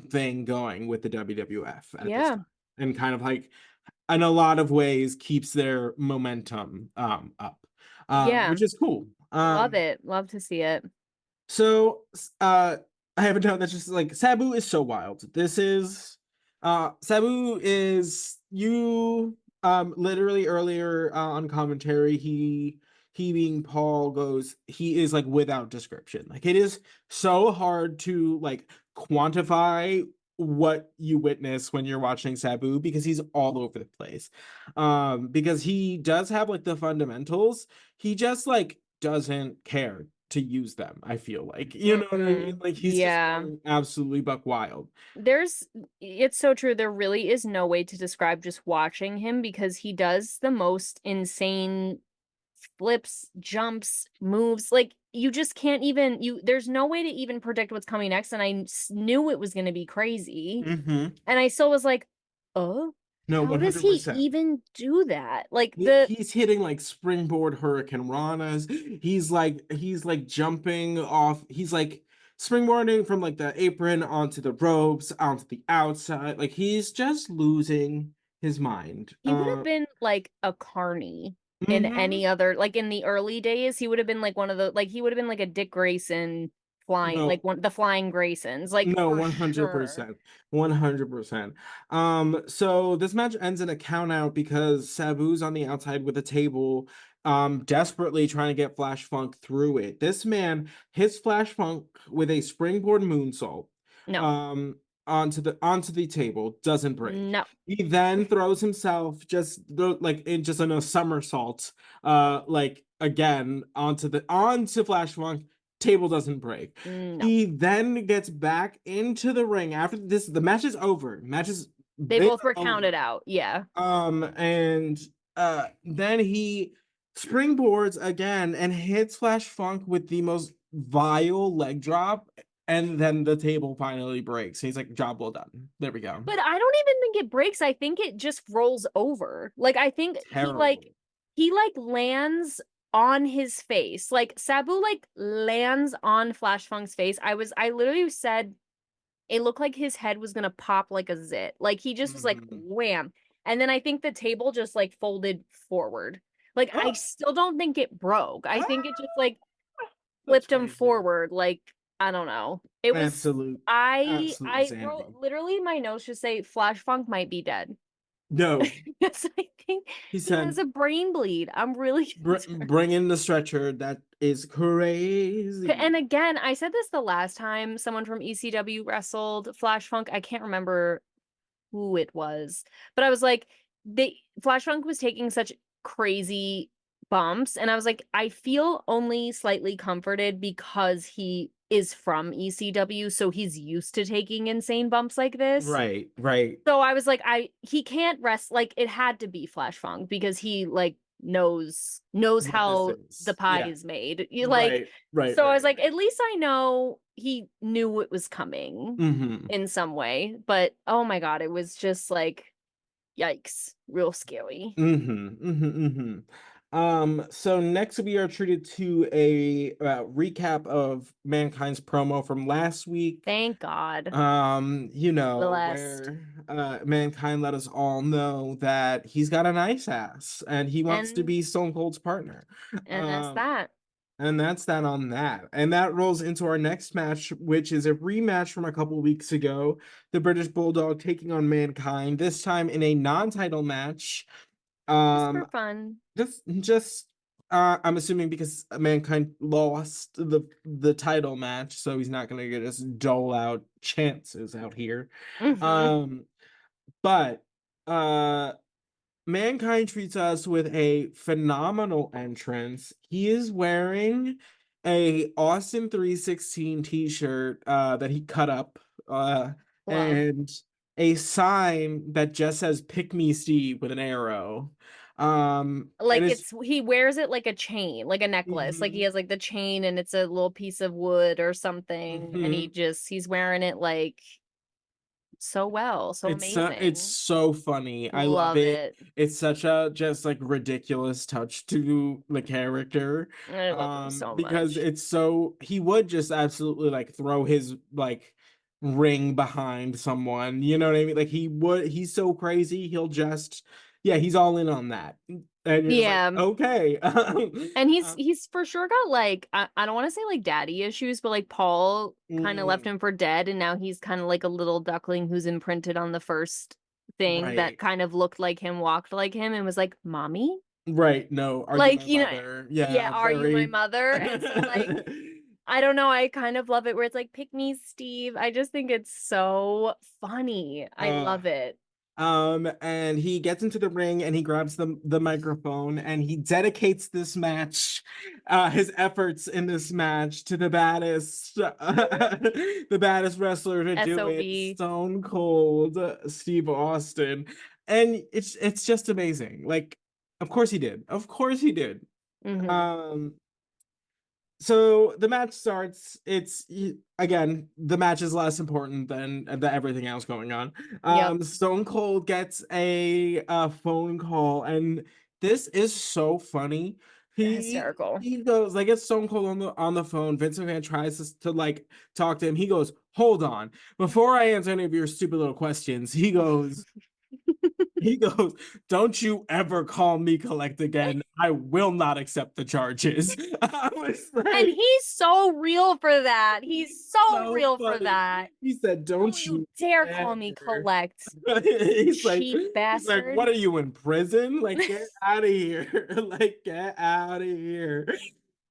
thing going with the WWF at this Yeah, time. And kind of like in a lot of ways keeps their momentum up. yeah. Which is cool. Love it. Love to see it. So I have a note that's just like Sabu is so wild. This is Sabu is you literally earlier on commentary he being Paul goes he is like without description. Like it is so hard to like quantify what you witness when you're watching Sabu, because he's all over the place. Because he does have like the fundamentals, he just like doesn't care to use them. I feel like, you know what I mean? Like he's just Yeah. going absolutely buck wild. There's it's so true. There really is no way to describe just watching him because he does the most insane flips, jumps, moves. Like you just can't even there's no way to even predict what's coming next. And knew it was going to be crazy. Mm-hmm. And I still was like, oh, No, how does he 100%. even do that? Like the He's hitting like springboard hurricane ranas. He's like jumping off. He's like springboarding from like the apron onto the ropes, onto the outside. Like he's just losing his mind. he would have been like a carny in Mhm. any other like in the early days. He would have been like one of the like he would have been like a Dick Grayson flying like No, one the flying Graysons like no, for sure. 100%. 100%. So this match ends in a count out because Sabu's on the outside with a table, desperately trying to get Flash Funk through it. This man hits Flash Funk with a springboard moonsault, No, um, onto the table, doesn't break. no. He then throws himself like in just in a somersault, like again onto Flash Funk. Table doesn't break. No. He then gets back into the ring after this. The match is over. They They both are were counted over. out. Yeah. And then he springboards again and hits Flash Funk with the most vile leg drop, and then the table finally breaks. He's like, "Job well done." There we go. But I don't even think it breaks. I think it just rolls over. Like I think Terrible. he like lands on his face. Like Sabu like lands on Flash Funk's face. I literally said it looked like his head was gonna pop like a zit. Like he just was like Mhm. wham. And then I think the table just like folded forward. Like I Oh, still don't think it broke. I think it just ah, like that's flipped him crazy. forward. Like I don't know. It was Absolute, absolute I wrote insanity. literally my notes just say Flash Funk might be dead. No, Yes, I think he he has said, a brain bleed. I'm really concerned. Bring in the stretcher. That is And crazy." again, I said this the last time someone from ECW wrestled Flash Funk. I can't remember who it was, but I was like, they Flash Funk was taking such crazy bumps, and I was like, I feel only slightly comforted because he is from ECW, so he's used to taking insane bumps like this. Right, right. So I was like, he can't rest like it had to be Flash Funk because he like knows What this how the is. pie Yeah. is made. You like Right, right, so I right, was like, right. at least I know he knew it was coming Mm-hmm. in some way. But oh my God, it was just like yikes, real scary. Mm-hmm. Mm-hmm. Mm-hmm. So next we are treated to a recap of Mankind's promo from last week. Thank God. Blessed. Where Mankind let us all know that he's got a nice ass and he wants to And be Stone Cold's partner. that's Um, that. and that's that on that. And that rolls into our next match, which is a rematch from a couple weeks ago. The British Bulldog taking on Mankind, this time in a non-title match. Just for Um, fun. just I'm assuming because Mankind lost the title match, so he's not gonna get us dole out chances out here. Hmm. Um, but uh Mankind treats us with a phenomenal entrance. He is wearing a Austin 316 t-shirt that he cut up, Love. and a sign that just says "Pick me Steve" with an arrow. And Like it's he wears it like a chain, like a necklace. Like he mhm, has like the chain and it's a little piece of wood or something. And mhm. he's wearing it like so well, so It's amazing. so funny. I love Love it. it. It's such a just like ridiculous touch to the character. I love him so Because much. it's so he would just absolutely like throw his like ring behind someone. You know what I mean? Like he's so crazy, he'll just yeah, he's all in on that. And you're just like, Yeah. okay. And Uh, he's for sure got like I don't want to say like daddy issues, but like Paul kind of left mm, him for dead and now he's kind of like a little duckling who's imprinted on the first thing that right. kind of looked like him, walked like him and was like, "Mommy?" Right. No, are you Like, my mother? yeah, Yeah, are you my very mother? And so like I don't know. I kind of love it where it's like, pick me, Steve. I just think it's so funny. I Uh, love it. and he gets into the ring and he grabs the microphone and he dedicates this match, his efforts in this match to the baddest, the baddest wrestler to do it, SOB. Stone Cold Steve Austin, and it's just amazing. Like, of course he did. Of course he did. Hmm. Um, so the match starts. Again, the match is less important than everything else going on. Yep. Stone Cold gets a phone call, and this is so funny. Hysterical. He goes, like, it's Stone Cold on the phone. Vince McMahon tries to like talk to him. He goes, "Hold on, before I answer any of your stupid little questions." He goes, "Don't you ever call me collect again. I will not accept the charges." I was And like, he's so real for that. He's he's so so real for funny. that. He said, Don't "Don't you you dare call me ever." collect, He's like, cheap bastard. "What are you in prison? Like, get out of here. Like, get out of here."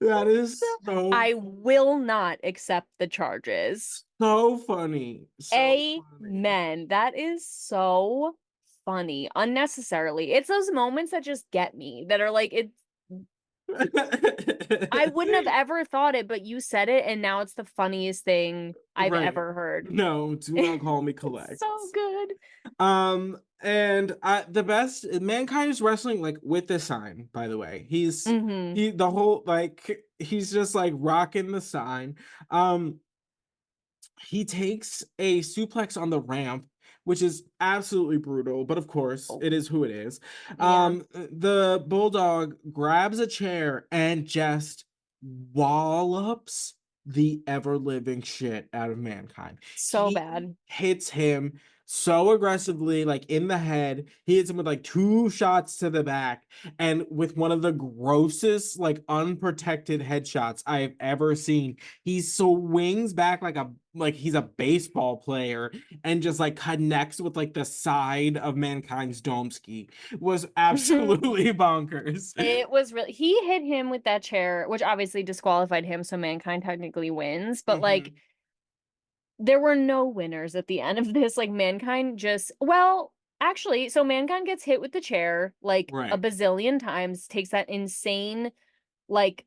That is so I will not accept the charges. so funny. So funny. Amen. That is so funny. Unnecessarily. It's those moments that just get me, that are like, it. I wouldn't have ever thought it, but you said it, and now it's the funniest thing I've Right. ever heard. No, do not call me It's collect. so good. And the best Mankind is wrestling like with the sign, by the way. Hmm. The whole, like, he's just like rocking the sign. Um, he takes a suplex on the ramp, which is absolutely brutal, but of course, Oh, it is who it is. yeah. The Bulldog grabs a chair and just wallops the ever living shit out of Mankind. So He bad. hits him so aggressively, like in the head. He hits him with like two shots to the back, and with one of the grossest, like, unprotected headshots I have ever seen. He swings back like he's a baseball player and just like connects with like the side of Mankind's dome ski. Was absolutely bonkers. It was really, he hit him with that chair, which obviously disqualified him, so Mankind technically wins. But like, Mhm. there were no winners at the end of this. Like, Mankind just, well, actually, so Mankind gets hit with the chair like a Right. bazillion times, takes that insane, like,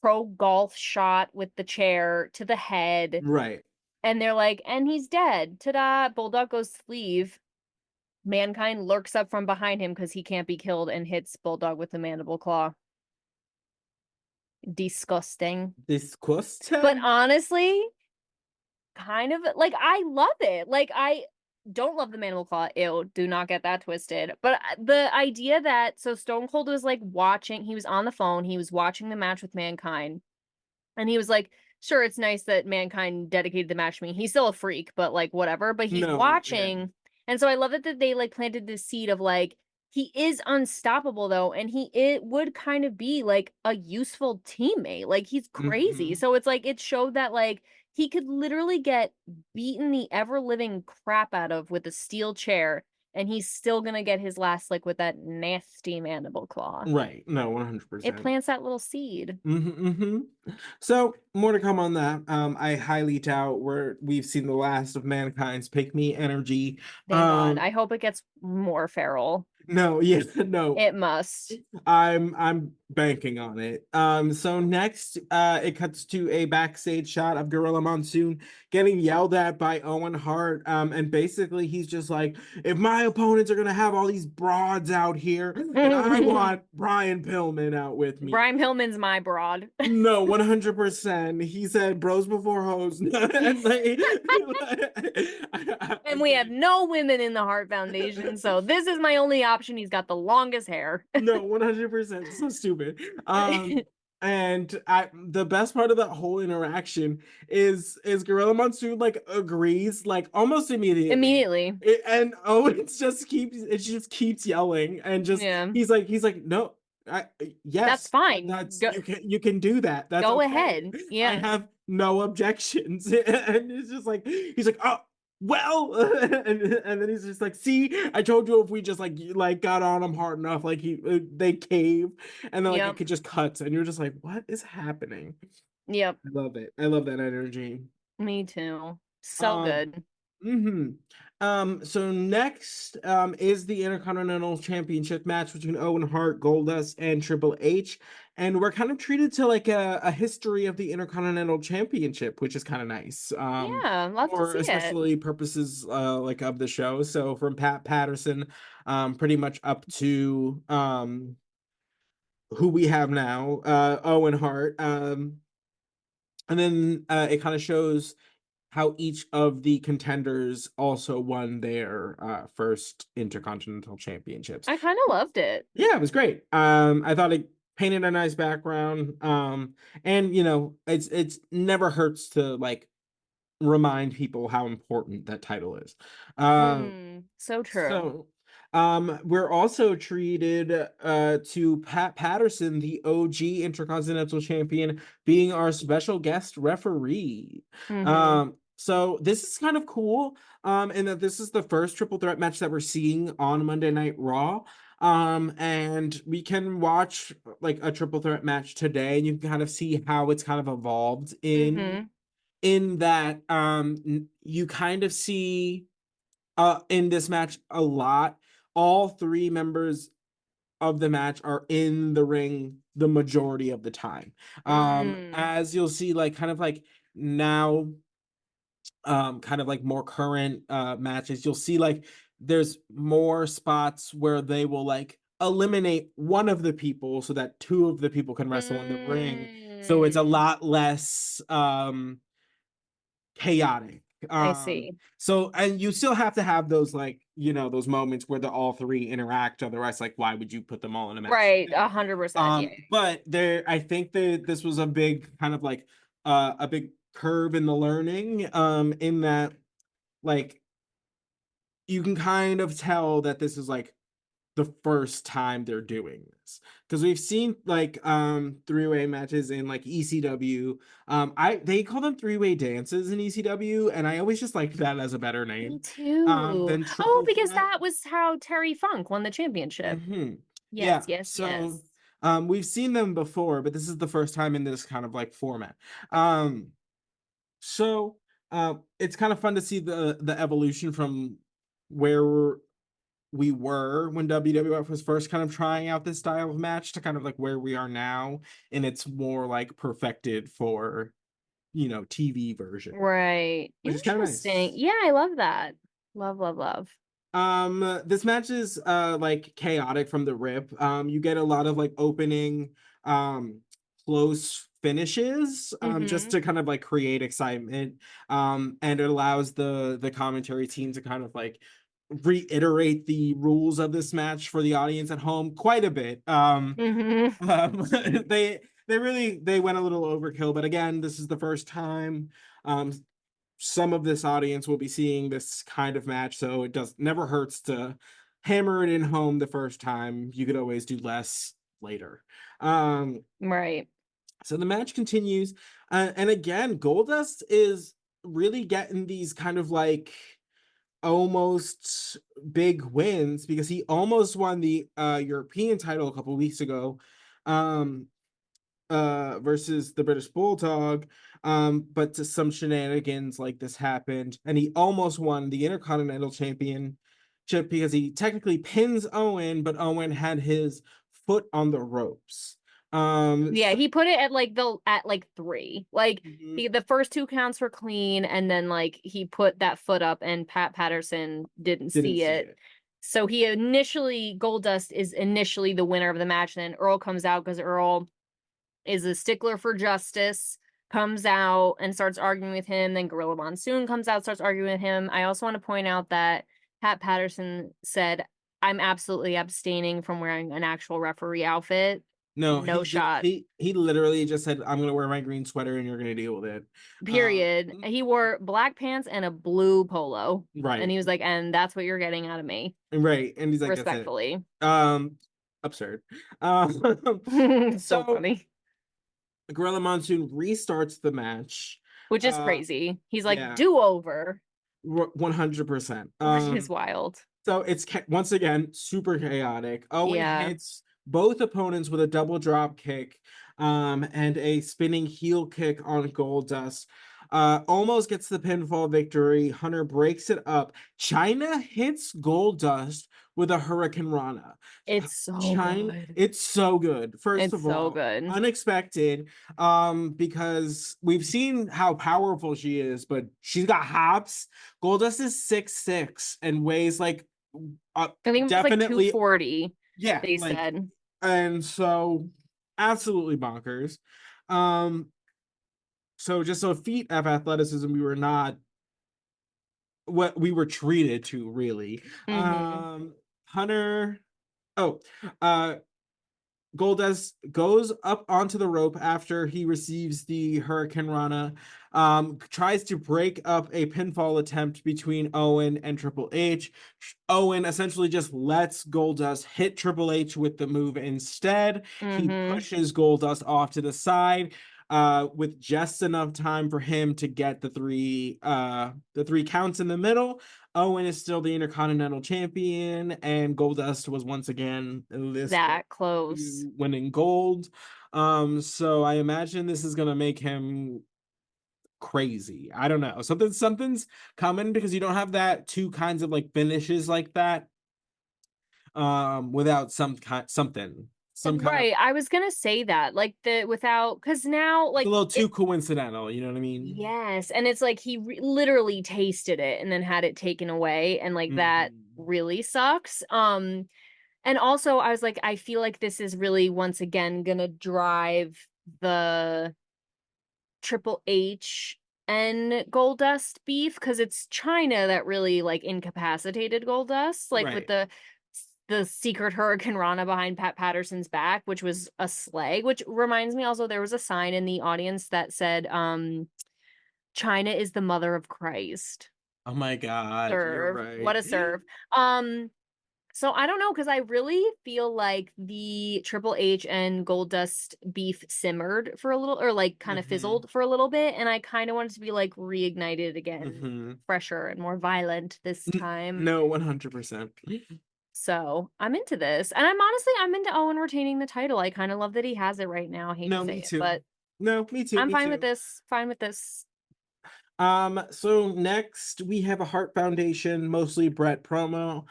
pro golf shot with the chair to the head, Right. and they're like, and he's dead. Ta-da! Bulldog goes to leave. Mankind lurks up from behind him because he can't be killed and hits Bulldog with the mandible claw. Disgusting. But Disgusting. honestly, kind of like, I love it. Like, I don't love the mandible claw. Ew, do not get that twisted. But the idea that, so Stone Cold was like watching, he was on the phone, he was watching the match with Mankind, and he was like, sure, it's nice that Mankind dedicated the match to me. He's still a freak, but like, whatever. But he's No, yeah. watching. And so I love it that they like planted this seed of like, he is unstoppable though, and it would kind of be like a useful teammate. Like, he's crazy. Mhm. So it's like, it showed that like he could literally get beaten the ever living crap out of with a steel chair, and he's still gonna get his last lick with that nasty mandible claw. Right. No, It 100%. plants that little seed. So more to come on that. I highly doubt we've seen the last of Mankind's pick me energy. Thank God. Um, I hope it gets more feral. no, yeah, no. It must. I'm banking on it. So next, it cuts to a backstage shot of Gorilla Monsoon getting yelled at by Owen Hart. And basically he's just like, if my opponents are gonna have all these broads out here, then I Brian want Brian Pillman out with me. Pillman's my broad. No, 100%. He said bros before hoes. And like, And we have no women in the Hart Foundation, so this is my only option. He's got the longest hair. no, 100%. So stupid. And the best part of that whole interaction is Gorilla Monsoon like agrees like almost immediately. Immediately. And Owens just keeps yelling and just Yeah. he's like, no, That's yes, fine. that's you can do that. That's Go okay. ahead. I Yeah. have no objections. And it's just like he's like, oh well, and then he's just like, see, I told you if we just like got on him hard enough, like they cave, and then like it Yep. could just cut, and you're just like, what is happening? Yep. I love it. I love that energy. Me too. So Um, good. hmm so next is the Intercontinental Championship match between Owen Hart, Goldust, and Triple H. And we're kind of treated to like a history of the Intercontinental Championship, which is kind of nice. Yeah, love to For see it. especially purposes like of the show. So from Pat Patterson, pretty much up to who we have now, Owen Hart. And then it kind of shows how each of the contenders also won their first intercontinental championships. I kind of loved it. Yeah, it was great. I thought it painted a nice background. And you know, it's never hurts to like remind people how important that title is. Um, So true. so, we're also treated to Pat Patterson, the OG Intercontinental Champion, being our special guest referee. Mm-hmm. So this is kind of cool, in that this is the first triple threat match that we're seeing on Monday Night Raw. And we can watch like a triple threat match today, and you can kind of see how it's kind of evolved Mm-hmm. in that you kind of see in this match a lot. All three members of the match are in the ring the majority of the time. Mm. As you'll see, like kind of like now, kind of like more current matches, you'll see like there's more spots where they will like eliminate one of the people so that two of the people can wrestle in the ring. So it's a Mm. lot less chaotic. I see. So and you still have to have those like, you know, those moments where the all three interact. Otherwise, like why would you put them all in a match Right, together? 100%. Yeah. But there I think that this was a big kind of like a big curve in the learning, in that like you can kind of tell that this is like the first time they're doing this, because we've seen like three-way matches in like ECW. I they call them three-way dances in ECW, and I always just liked that as a better Me name too. than Oh, triple because threat. that was how Terry Funk won the championship. Hmm. Yes, Yeah, yes, so yes. we've seen them before, but this is the first time in this kind of like format. um so it's kind of fun to see the evolution from where we were when WWF was first kind of trying out this style of match to kind of like where we are now, and it's more like perfected for, you know, TV version, Right. which is kind of Interesting. nice. Yeah, I love that. Love, love, love. This match is like chaotic from the rip. You get a lot of like opening close finishes just Mm-hmm. to kind of like create excitement. And it allows the commentary team to kind of like reiterate the rules of this match for the audience at home quite a bit. Mm-hmm. Um they really they went a little overkill, but again, this is the first time um some of this audience will be seeing this kind of match, so it does never hurts to hammer it in home the first time. You could always do less later. Um, Right. so the match continues, and again, Goldust is really getting these kind of like almost big wins because he almost won the European title a couple weeks ago. Um, versus the British Bulldog. But to some shenanigans like this happened, and he almost won the Intercontinental Championship because he technically pins Owen, but Owen had his foot on the ropes. Yeah, So, he put it at like three. Like mhm, he the first two counts were clean, and then like he put that foot up and Pat Patterson didn't didn't see see it. it. So he initially Goldust is initially the winner of the match, then Earl comes out because Earl is a stickler for justice, comes out and starts arguing with him. Then Gorilla Monsoon comes out, starts arguing with him. I also want to point out that Pat Patterson said, I'm absolutely abstaining from wearing an actual referee outfit. No, No shot. he literally just said, "I'm gonna wear my green sweater, and you're gonna deal with it." Period. He wore black pants and a blue polo. And Right, he was like, and that's what you're getting out of me. right, and he's like, "That's it." Respectfully. Um, Absurd. So So funny. Gorilla Monsoon restarts the match. Which is Uh, crazy. He's like, yeah, do over, 100%. which is wild. So it's once again super chaotic. Owen Yeah. hits both opponents with a double drop kick and a spinning heel kick on Goldust. Almost gets the pinfall victory. Hunter breaks it up. China hits Goldust with a Hurricane Rana. It's so China, good. it's so good. First It's of so all, good. unexpected, because we've seen how powerful she is, but she's got hops. Goldust is 6'6" and weighs like I think it was like definitely, 240, yeah, they like, said. and so absolutely bonkers. Um, so just a feat of athleticism we were not what we were treated to really. Mm-hmm. Hunter, oh, uh, Goldust goes up onto the rope after he receives the Hurricane Rana, tries to break up a pinfall attempt between Owen and Triple H. Owen essentially just lets Goldust hit Triple H with the move instead. He Mm-hmm. pushes Goldust off to the side. With just enough time for him to get the three counts in the middle. Owen is still the Intercontinental Champion, and Goldust was once again this close That close. to winning gold. So I imagine this is gonna make him crazy. I don't know. Something's coming because you don't have that two kinds of like finishes like that. Without some kind of Right. I was gonna say that. Like the without because now it's a like little it too coincidental. You know what I mean? yes, and it's like he literally tasted it and then had it taken away, and like that Mhm. really sucks. And also I was like, I feel like this is really once again gonna drive the Triple H and Goldust beef because it's China that really like incapacitated Goldust, like with Right. the secret Hurricane Rana behind Pat Patterson's back, which was a slag. Which reminds me also there was a sign in the audience that said, China is the mother of Christ. Oh my God, you're Serve. right. What a serve. So I don't know because I really feel like the Triple H and Goldust beef simmered for a little, or like kind of Hmm. fizzled for a little bit, and I kind of wanted to be like reignited again, Hmm. fresher and more violent this time. No, 100%. So I'm into this, and I'm into Owen retaining the title. I kind of love that he has it right now. I hate to No, say me it, too. but No, me too, I'm me fine with too. this. Fine with this. So next we have a Heart Foundation, mostly Brett promo.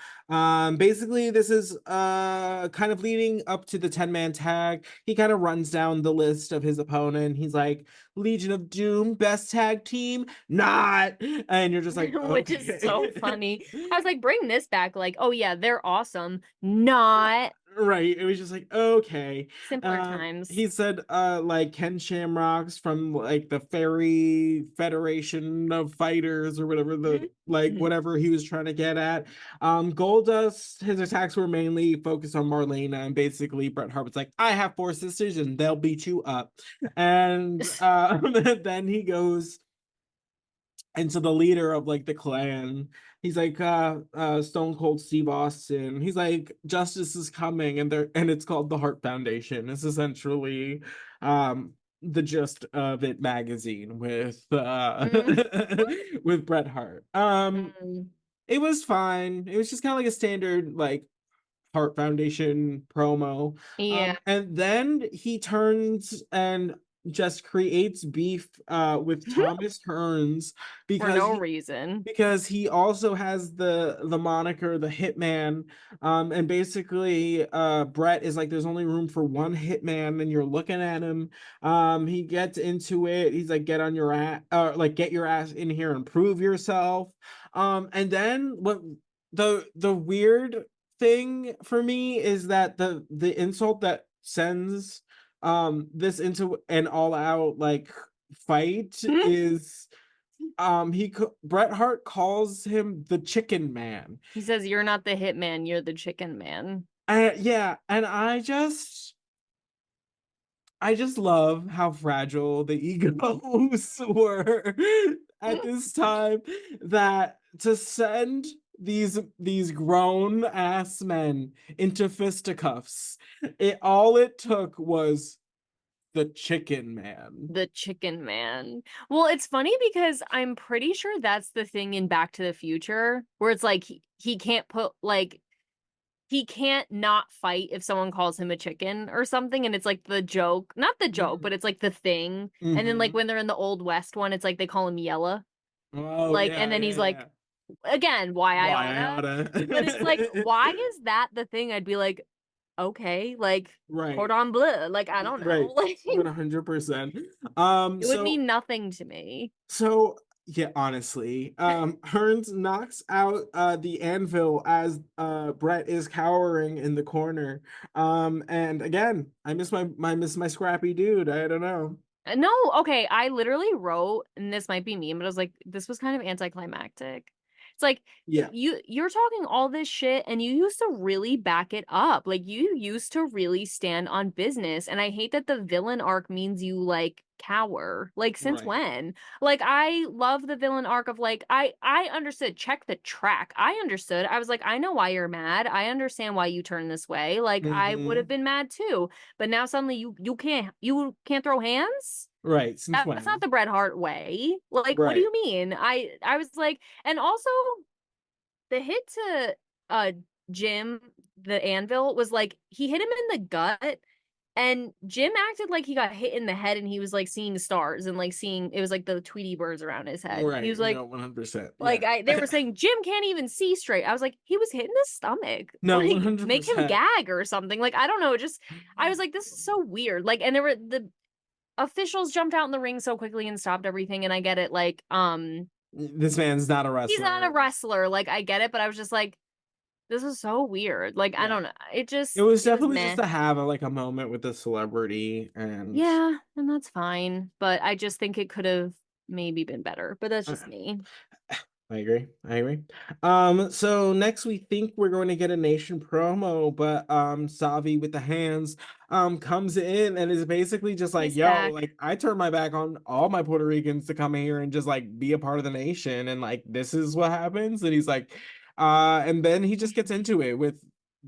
Basically this is kind of leading up to the 10-man tag. He kind of runs down the list of his opponent. He's like, Legion of Doom, best tag team, not. And you're just like, Which is so okay. funny. I was like, bring this back. Like, oh yeah, they're awesome. Not Right. It was just like, okay. simpler times. He said like Ken Shamrocks from like the Fairy Federation of Fighters or whatever the like whatever he was trying to get at. Goldust, his attacks were mainly focused on Marlena, and basically Bret Hart was like, I have four sisters and they'll beat you up. And then he goes into the leader of like the clan. He's like Stone Cold Steve Austin. He's like justice is coming, and it's called the Heart Foundation. It's essentially the gist of it magazine with Mm, with Bret Hart. mm, It was fine. It was just kind of like a standard like Heart Foundation promo. yeah, And then he turns and just creates beef with Thomas Hearns for because no he reason. also has the moniker the Hitman. And basically Brett is like there's only room for one Hitman and you're looking at him. He gets into it. He's like get on your ass like get your ass in here and prove yourself. And then what the weird thing for me is that the insult that sends this into an all out like fight is Bret Hart calls him the Chicken Man. He says, "You're not the hitman, you're the chicken man." Yeah, and I just love how fragile the egos were at this time, that to send these grown ass men into fisticuffs, it took was the Chicken Man. The chicken man. Well, it's funny because I'm pretty sure that's the thing in Back to the Future where it's like he can't put like he can't not fight if someone calls him a chicken or something, and it's like the joke, not the joke, but it's like the thing. And then like Mm-hmm. when they're in the Old West one, it's like they call him Yella. Oh Like, and yeah, then he's yeah, like, yeah. again, why I Why I oughta? But it's like, oughta. why is that the thing? I'd be like, okay, like Right. cordon bleu. Like, I don't know. Right. Like 100%. it would So mean nothing to me. so yeah, honestly, Hearns knocks out the anvil as Brett is cowering in the corner. And again, I miss my scrappy dude. I don't know. No, okay, I literally wrote, and this might be me, but I was like, this was kind of anticlimactic. It's like Yeah. you're talking all this shit and you used to really back it up. Like you used to really stand on business. And I hate that the villain arc means you like cower. Like since Right. when? Like I love the villain arc of like I understood, check the track. I understood. I was like, I know why you're mad. I understand why you turned this way. Like I would have Mm-hmm. been mad too. But now suddenly you can't throw hands? Right. Since That's not when? the Bret Hart way. Like, what do Right. you mean? I was like, and also the hit to uh Jim, the anvil, was like he hit him in the gut, and Jim acted like he got hit in the head and he was like seeing stars and like seeing it was like the Tweety birds around his head. He Right. was No, like 100%. like Yeah. I they were saying Jim can't even see straight. I was like, he was hit in the stomach. No, Like, make him 100%. gag or something. Like, I don't know. Just I was like, this is so weird. Like, and there were the officials jumped out in the ring so quickly and stopped everything, and I get it. Like, This man's not a he's not a wrestler. wrestler. Like, I get it, but I was just like, this is so weird. Like, I Yeah. don't know. It It just was it was definitely just meh. to have like a moment with a celebrity and Yeah, and that's fine. But I just think it could have maybe been better. But that's uh, just me. I agree. I agree. So next we think we're going to get a nation promo, but Savi with the hands comes in and is basically just like, He's yo, back. like I turned my back on all my Puerto Ricans to come here and just like be a part of the nation, and like this is what happens. And he's like, and then he just gets into it with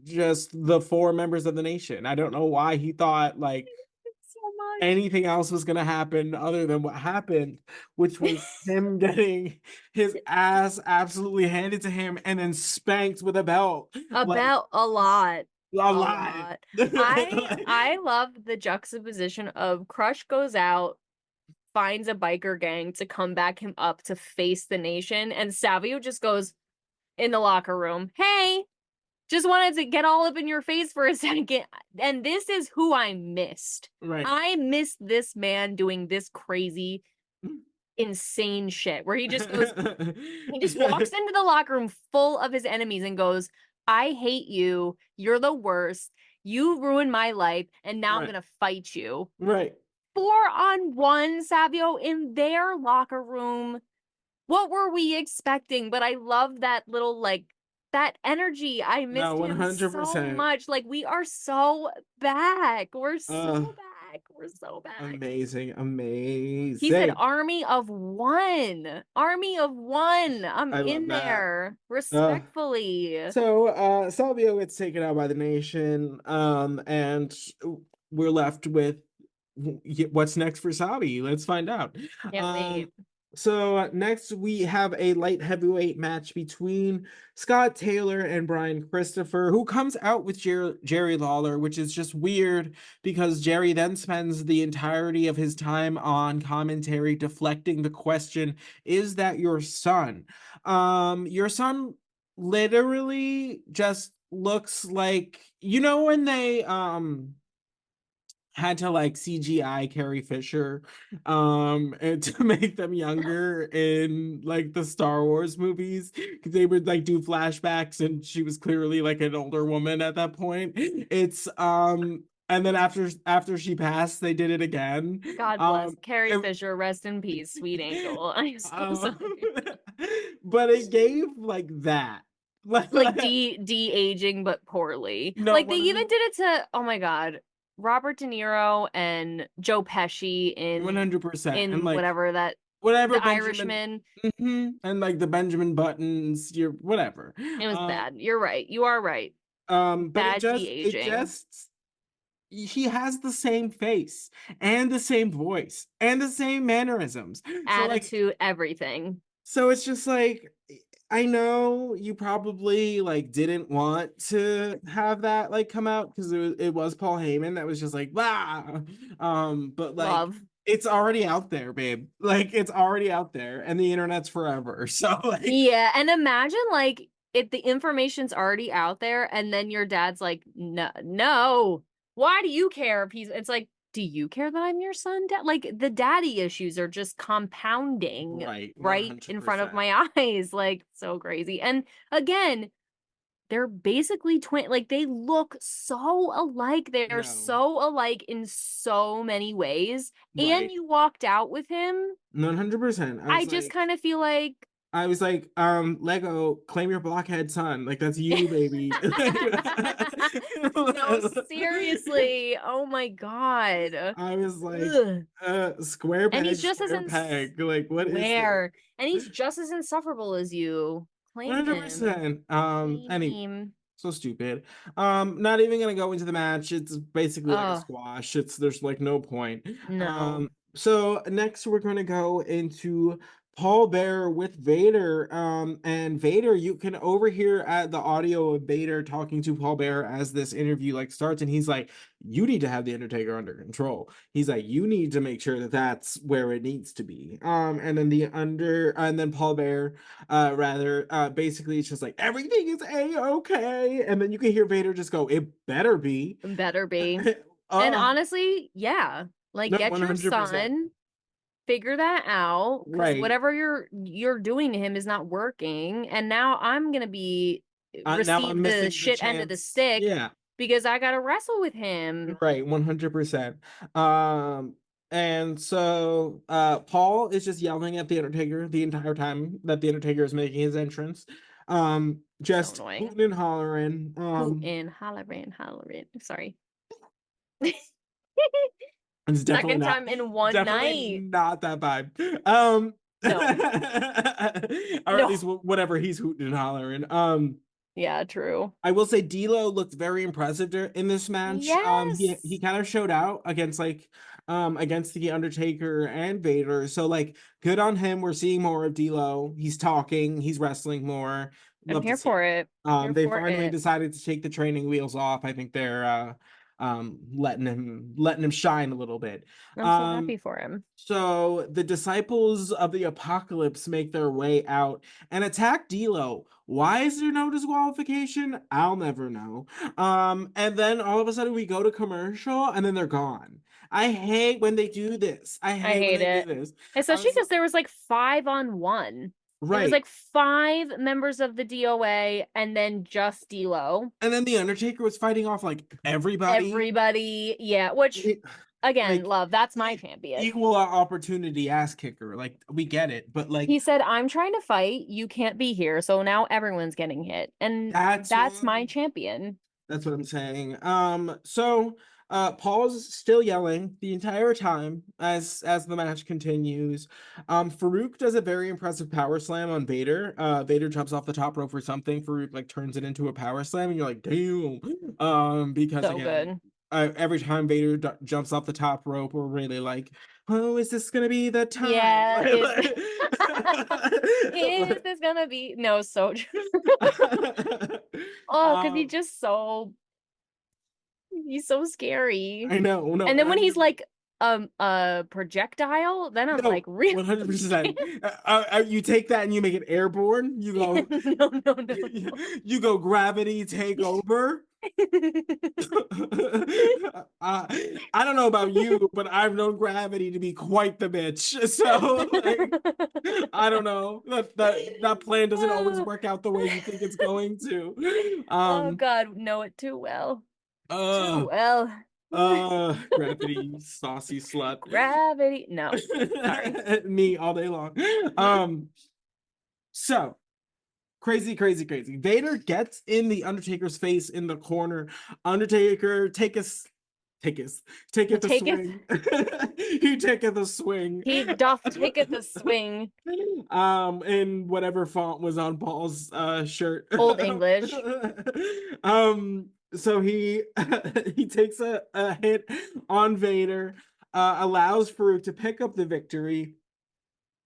just the four members of the nation. I don't know why he thought like So much. anything else was going to happen other than what happened, which was him getting his ass absolutely handed to him and then spanked with a belt. Like, About a lot. a A lot. lot. I Like, I love the juxtaposition of Crush goes out, finds a biker gang to come back him up to face the nation, and Savio just goes in the locker room, hey, just wanted to get all up in your face for a second. And this is who I missed. right. I missed this man doing this crazy, insane shit where he just walks into the locker room full of his enemies and goes, I hate you. You're the worst. You ruined my life. And now I'm Right. going to fight you. Right. 4-on-1, Savio, in their locker room. What were we expecting? But I love that little, like, that energy. I No, missed him so 100%. much. Like, we are so back. We're so Uh, back. We're so back. amazing. He said Amazing. army of one. Army of one. I'm I love in that. there. Uh, Respectfully. So Salvio gets taken out by the nation, and we're left with what's next for Sabi. Let's find out. Can't wait. So next we have a light heavyweight match between Scott Taylor and Brian Christopher, who comes out with Jerry Lawler, which is just weird because Jerry then spends the entirety of his time on commentary deflecting the question, is that your son? Your son literally just looks like, you know, when they had to like CGI Carrie Fisher and to make them younger in like the Star Wars movies, because they would like do flashbacks and she was clearly like an older woman at that point. It's and then after she passed they did it again. God bless. Carrie it- Fisher, rest in peace, sweet angel. I'm so um, sorry. but it gave like that. Like de-aging but poorly. No, Like they 100, even did it to, oh my God, Robert De Niro and Joe Pesci in 100%. And in like whatever that whatever The Benjamin, Irishman. and like the Benjamin Buttons, you're whatever. It was Uh, bad. You're right. You are right. but Bad it de-aging. just he has the same face and the same voice and the same mannerisms. So like Attitude, everything. so it's just like I know you probably like didn't want to have that like come out because it was Paul Heyman that was just like blah. But like Love. it's already out there, babe. Like it's already out there and the internet's forever. So like Yeah, and imagine like if the information's already out there and then your dad's like, no, no, why do you care if he's, it's like, do you care that I'm your son? Dad? Like the daddy issues are just compounding right, right in front of 100%. my eyes. Like so crazy. And again, they're basically twin, like they look so alike. They're No. so alike in so many ways. And Right. you walked out with him. 100%. I just kind of feel like I was like, Lego, claim your blockhead son. Like that's you, baby. no, seriously. Oh my God. I was like, Ugh. square And he's peg, just as square peg. Like, what is this? where? And he's just as insufferable as you. Claim him. 100%. Claim him. So stupid. Not even gonna go into the match. It's basically like a Oh, squash. There's like no point. no. So next we're gonna go into Paul Bearer with Vader. And Vader, you can overhear at the audio of Vader talking to Paul Bearer as this interview like starts, and he's like, "You need to have the Undertaker under control." He's like, "You need to make sure that that's where it needs to be." And then Paul Bearer basically it's just like everything is a-okay, and then you can hear Vader just go, "It better be." Better be. And uh honestly, yeah. Like no, get your 100%. son, figure that out, because Right. whatever you're doing to him is not working. And now I'm gonna be Now I'm receive the missing the shit end of the chance. stick Yeah. because I gotta wrestle with him. Right, 100%. um and so Paul is just yelling at the Undertaker the entire time that the Undertaker is making his entrance, So just annoying. hooting and hollering. Hootin', hollering, hollering. Sorry. It's definitely Second not time in one night. that vibe. No, Or at no. least whatever he's hooting and hollering. Yeah, true. I will say D'Lo looked very impressive in this match. He Yes. kind of showed out against against the Undertaker and Vader. So like good on him. We're seeing more of D'Lo. He's talking, he's wrestling more. I'm Love to here see it. for it. Here They for finally it. decided to take the training wheels off. I think they're letting him shine a little bit. I'm so Um happy for him. so the disciples of the apocalypse make their way out and attack D'Lo. Why is there no disqualification? I'll never know. And then all of a sudden we go to commercial and then they're gone. I hate when they do this. I I hate when hate they do it. this. I Especially was because there was like 5-on-1. It was right. like 5 members of the DOA and then just D'Lo. And then the Undertaker was fighting off like everybody. Everybody, yeah, which It- again, like love, that's my champion. equal opportunity ass kicker. Like we get it, but like He said, I'm trying to fight, you can't be here, so now everyone's getting hit. And that's that's my why. champion. That's what I'm saying. So Paul's still yelling the entire time as the match continues. Farooq does a very impressive power slam on Vader. Vader jumps off the top rope or something. Farooq like turns it into a power slam, and you're like, damn. Because So again, good. every time Vader jumps off the top rope, we're really like, oh, is this gonna be the time? Yeah, is this gonna be no so true. Oh, because um, he's so scary. I know, no, And then when he's 100. like a projectile, then I'm like, No, really? 100%. You take that and you make it airborne. You go, No, no, no, you, no. you go gravity take over. I don't know about you, but I've known gravity to be quite the bitch. So like, I don't know. That plan doesn't always work out the way you think it's going to. Oh God, know it too well. Too Uh, well. Gravity, you saucy slut. Gravity. No, sorry. Me all day long. Um, so crazy, crazy, crazy. Vader gets in the Undertaker's face in the corner. Undertaker taketh a Taketh, swing. He taketh a swing. he doth taketh a swing. In whatever font was on Paul's shirt. Old English. So he he takes a hit on Vader, allows Farouk to pick up the victory.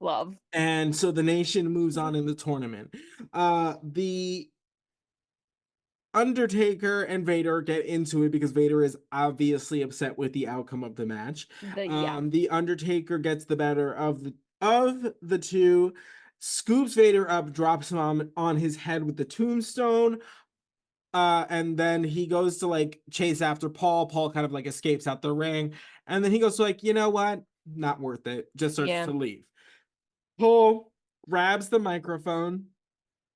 Love. And so the Nation moves on in the tournament. The Undertaker and Vader get into it because Vader is obviously upset with the outcome of the match. Yeah. The Undertaker gets the better of the two, scoops Vader up, drops him on his head with the tombstone. And then he goes to like chase after Paul. Paul kind of like escapes out the ring. And then he goes to like, you know what? Not worth it. Just starts Yeah. to leave. Paul grabs the microphone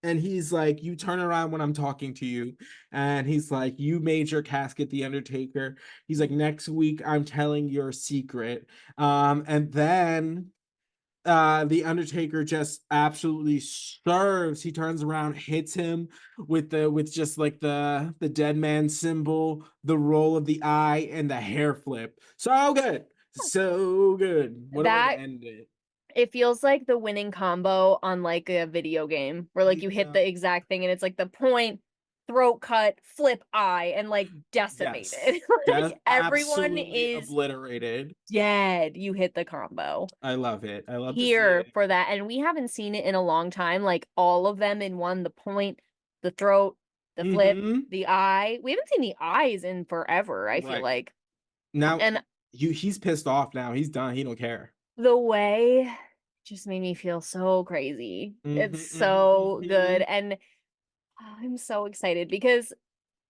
and he's like, you turn around when I'm talking to you. And he's like, you made your casket, The Undertaker. He's like, next week I'm telling your secret. And then the Undertaker just absolutely serves. He turns around, hits him with just like the dead man symbol, the roll of the eye, and the hair flip. So good. So good. What a way to That end it. it feels like the winning combo on like a video game where like you hit Yeah. the exact thing and it's like the point, throat cut, flip eye, and like Yes. decimated. Just Like everyone absolutely is obliterated. dead. You hit the combo I love it. I love to see here it. for that. And we haven't seen it in a long time. Like all of them in one, the point, the throat, the flip, Mm-hmm. the eye. We haven't seen the eyes in forever, I feel Right. like. Now And he's pissed off now. He's done. He don't care. the way just made me feel so crazy. Mm-hmm, It's mm-hmm, so good. mm-hmm. And I'm so excited because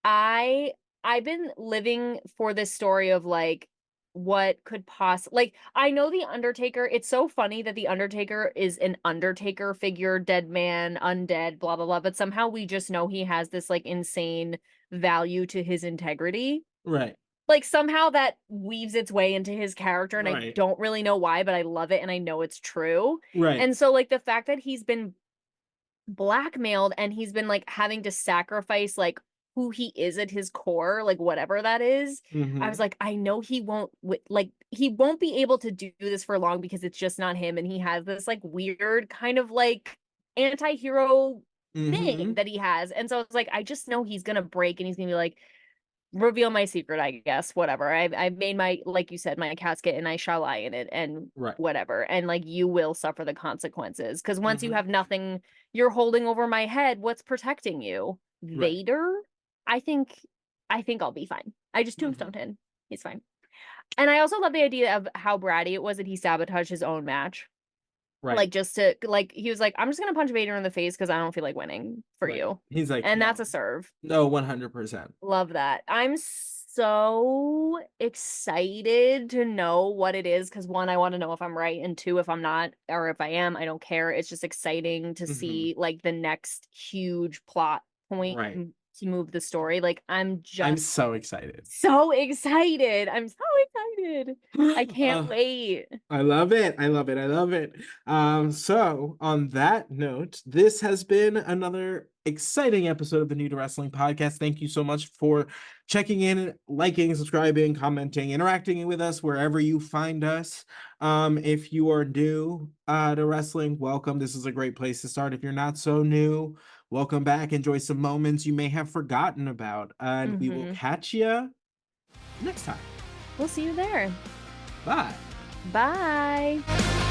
I I've been living for this story of like what could like I know the Undertaker. It's so funny that the Undertaker is an Undertaker figure, dead man, undead, blah blah blah, but somehow we just know he has this like insane value to his integrity. Right. Like somehow that weaves its way into his character and I Right. don't really know why, but I love it and I know it's true. Right. And so like the fact that he's been blackmailed and he's been like having to sacrifice like who he is at his core, like whatever that is. I was Mm-hmm. like, I know he won't like he won't be able to do this for long because it's just not him and he has this like weird kind of like anti-hero thing Mm-hmm. that he has. And so it's like I just know he's going to break and he's going to be like reveal my secret, I guess, whatever. I've made my, like you said, my casket and I shall lie in it and Right. whatever. And like you will suffer the consequences. Because once you Mm-hmm. have nothing you're holding over my head, what's protecting you? Right. Vader? I think I think I'll be fine. I just Mm-hmm. tombstoned him. He's fine. And I also love the idea of how bratty it was that he sabotaged his own match. Right. Like just to like he was like, I'm just gonna punch Vader in the face because I don't feel like winning for Right. you. He's like, And that's no. a serve. No, 100%. Love that. I'm so excited to know what it is because one, I want to know if I'm right, and two, if I'm not, or if I am, I don't care. It's just exciting to Mm-hmm. see like the next huge plot point Right. to move the story. Like I'm I'm just so excited. so excited. I'm so excited. I can't wait. I love it. I love it. I love it. So on that note, this has been another exciting episode of the New to Wrestling podcast. Thank you so much for checking in, liking, subscribing, commenting, interacting with us wherever you find us. If you are new to wrestling, welcome. This is a great place to start. If you're not so new, welcome back. Enjoy some moments you may have forgotten about. And we will catch you next time. We'll see you there. Bye. Bye.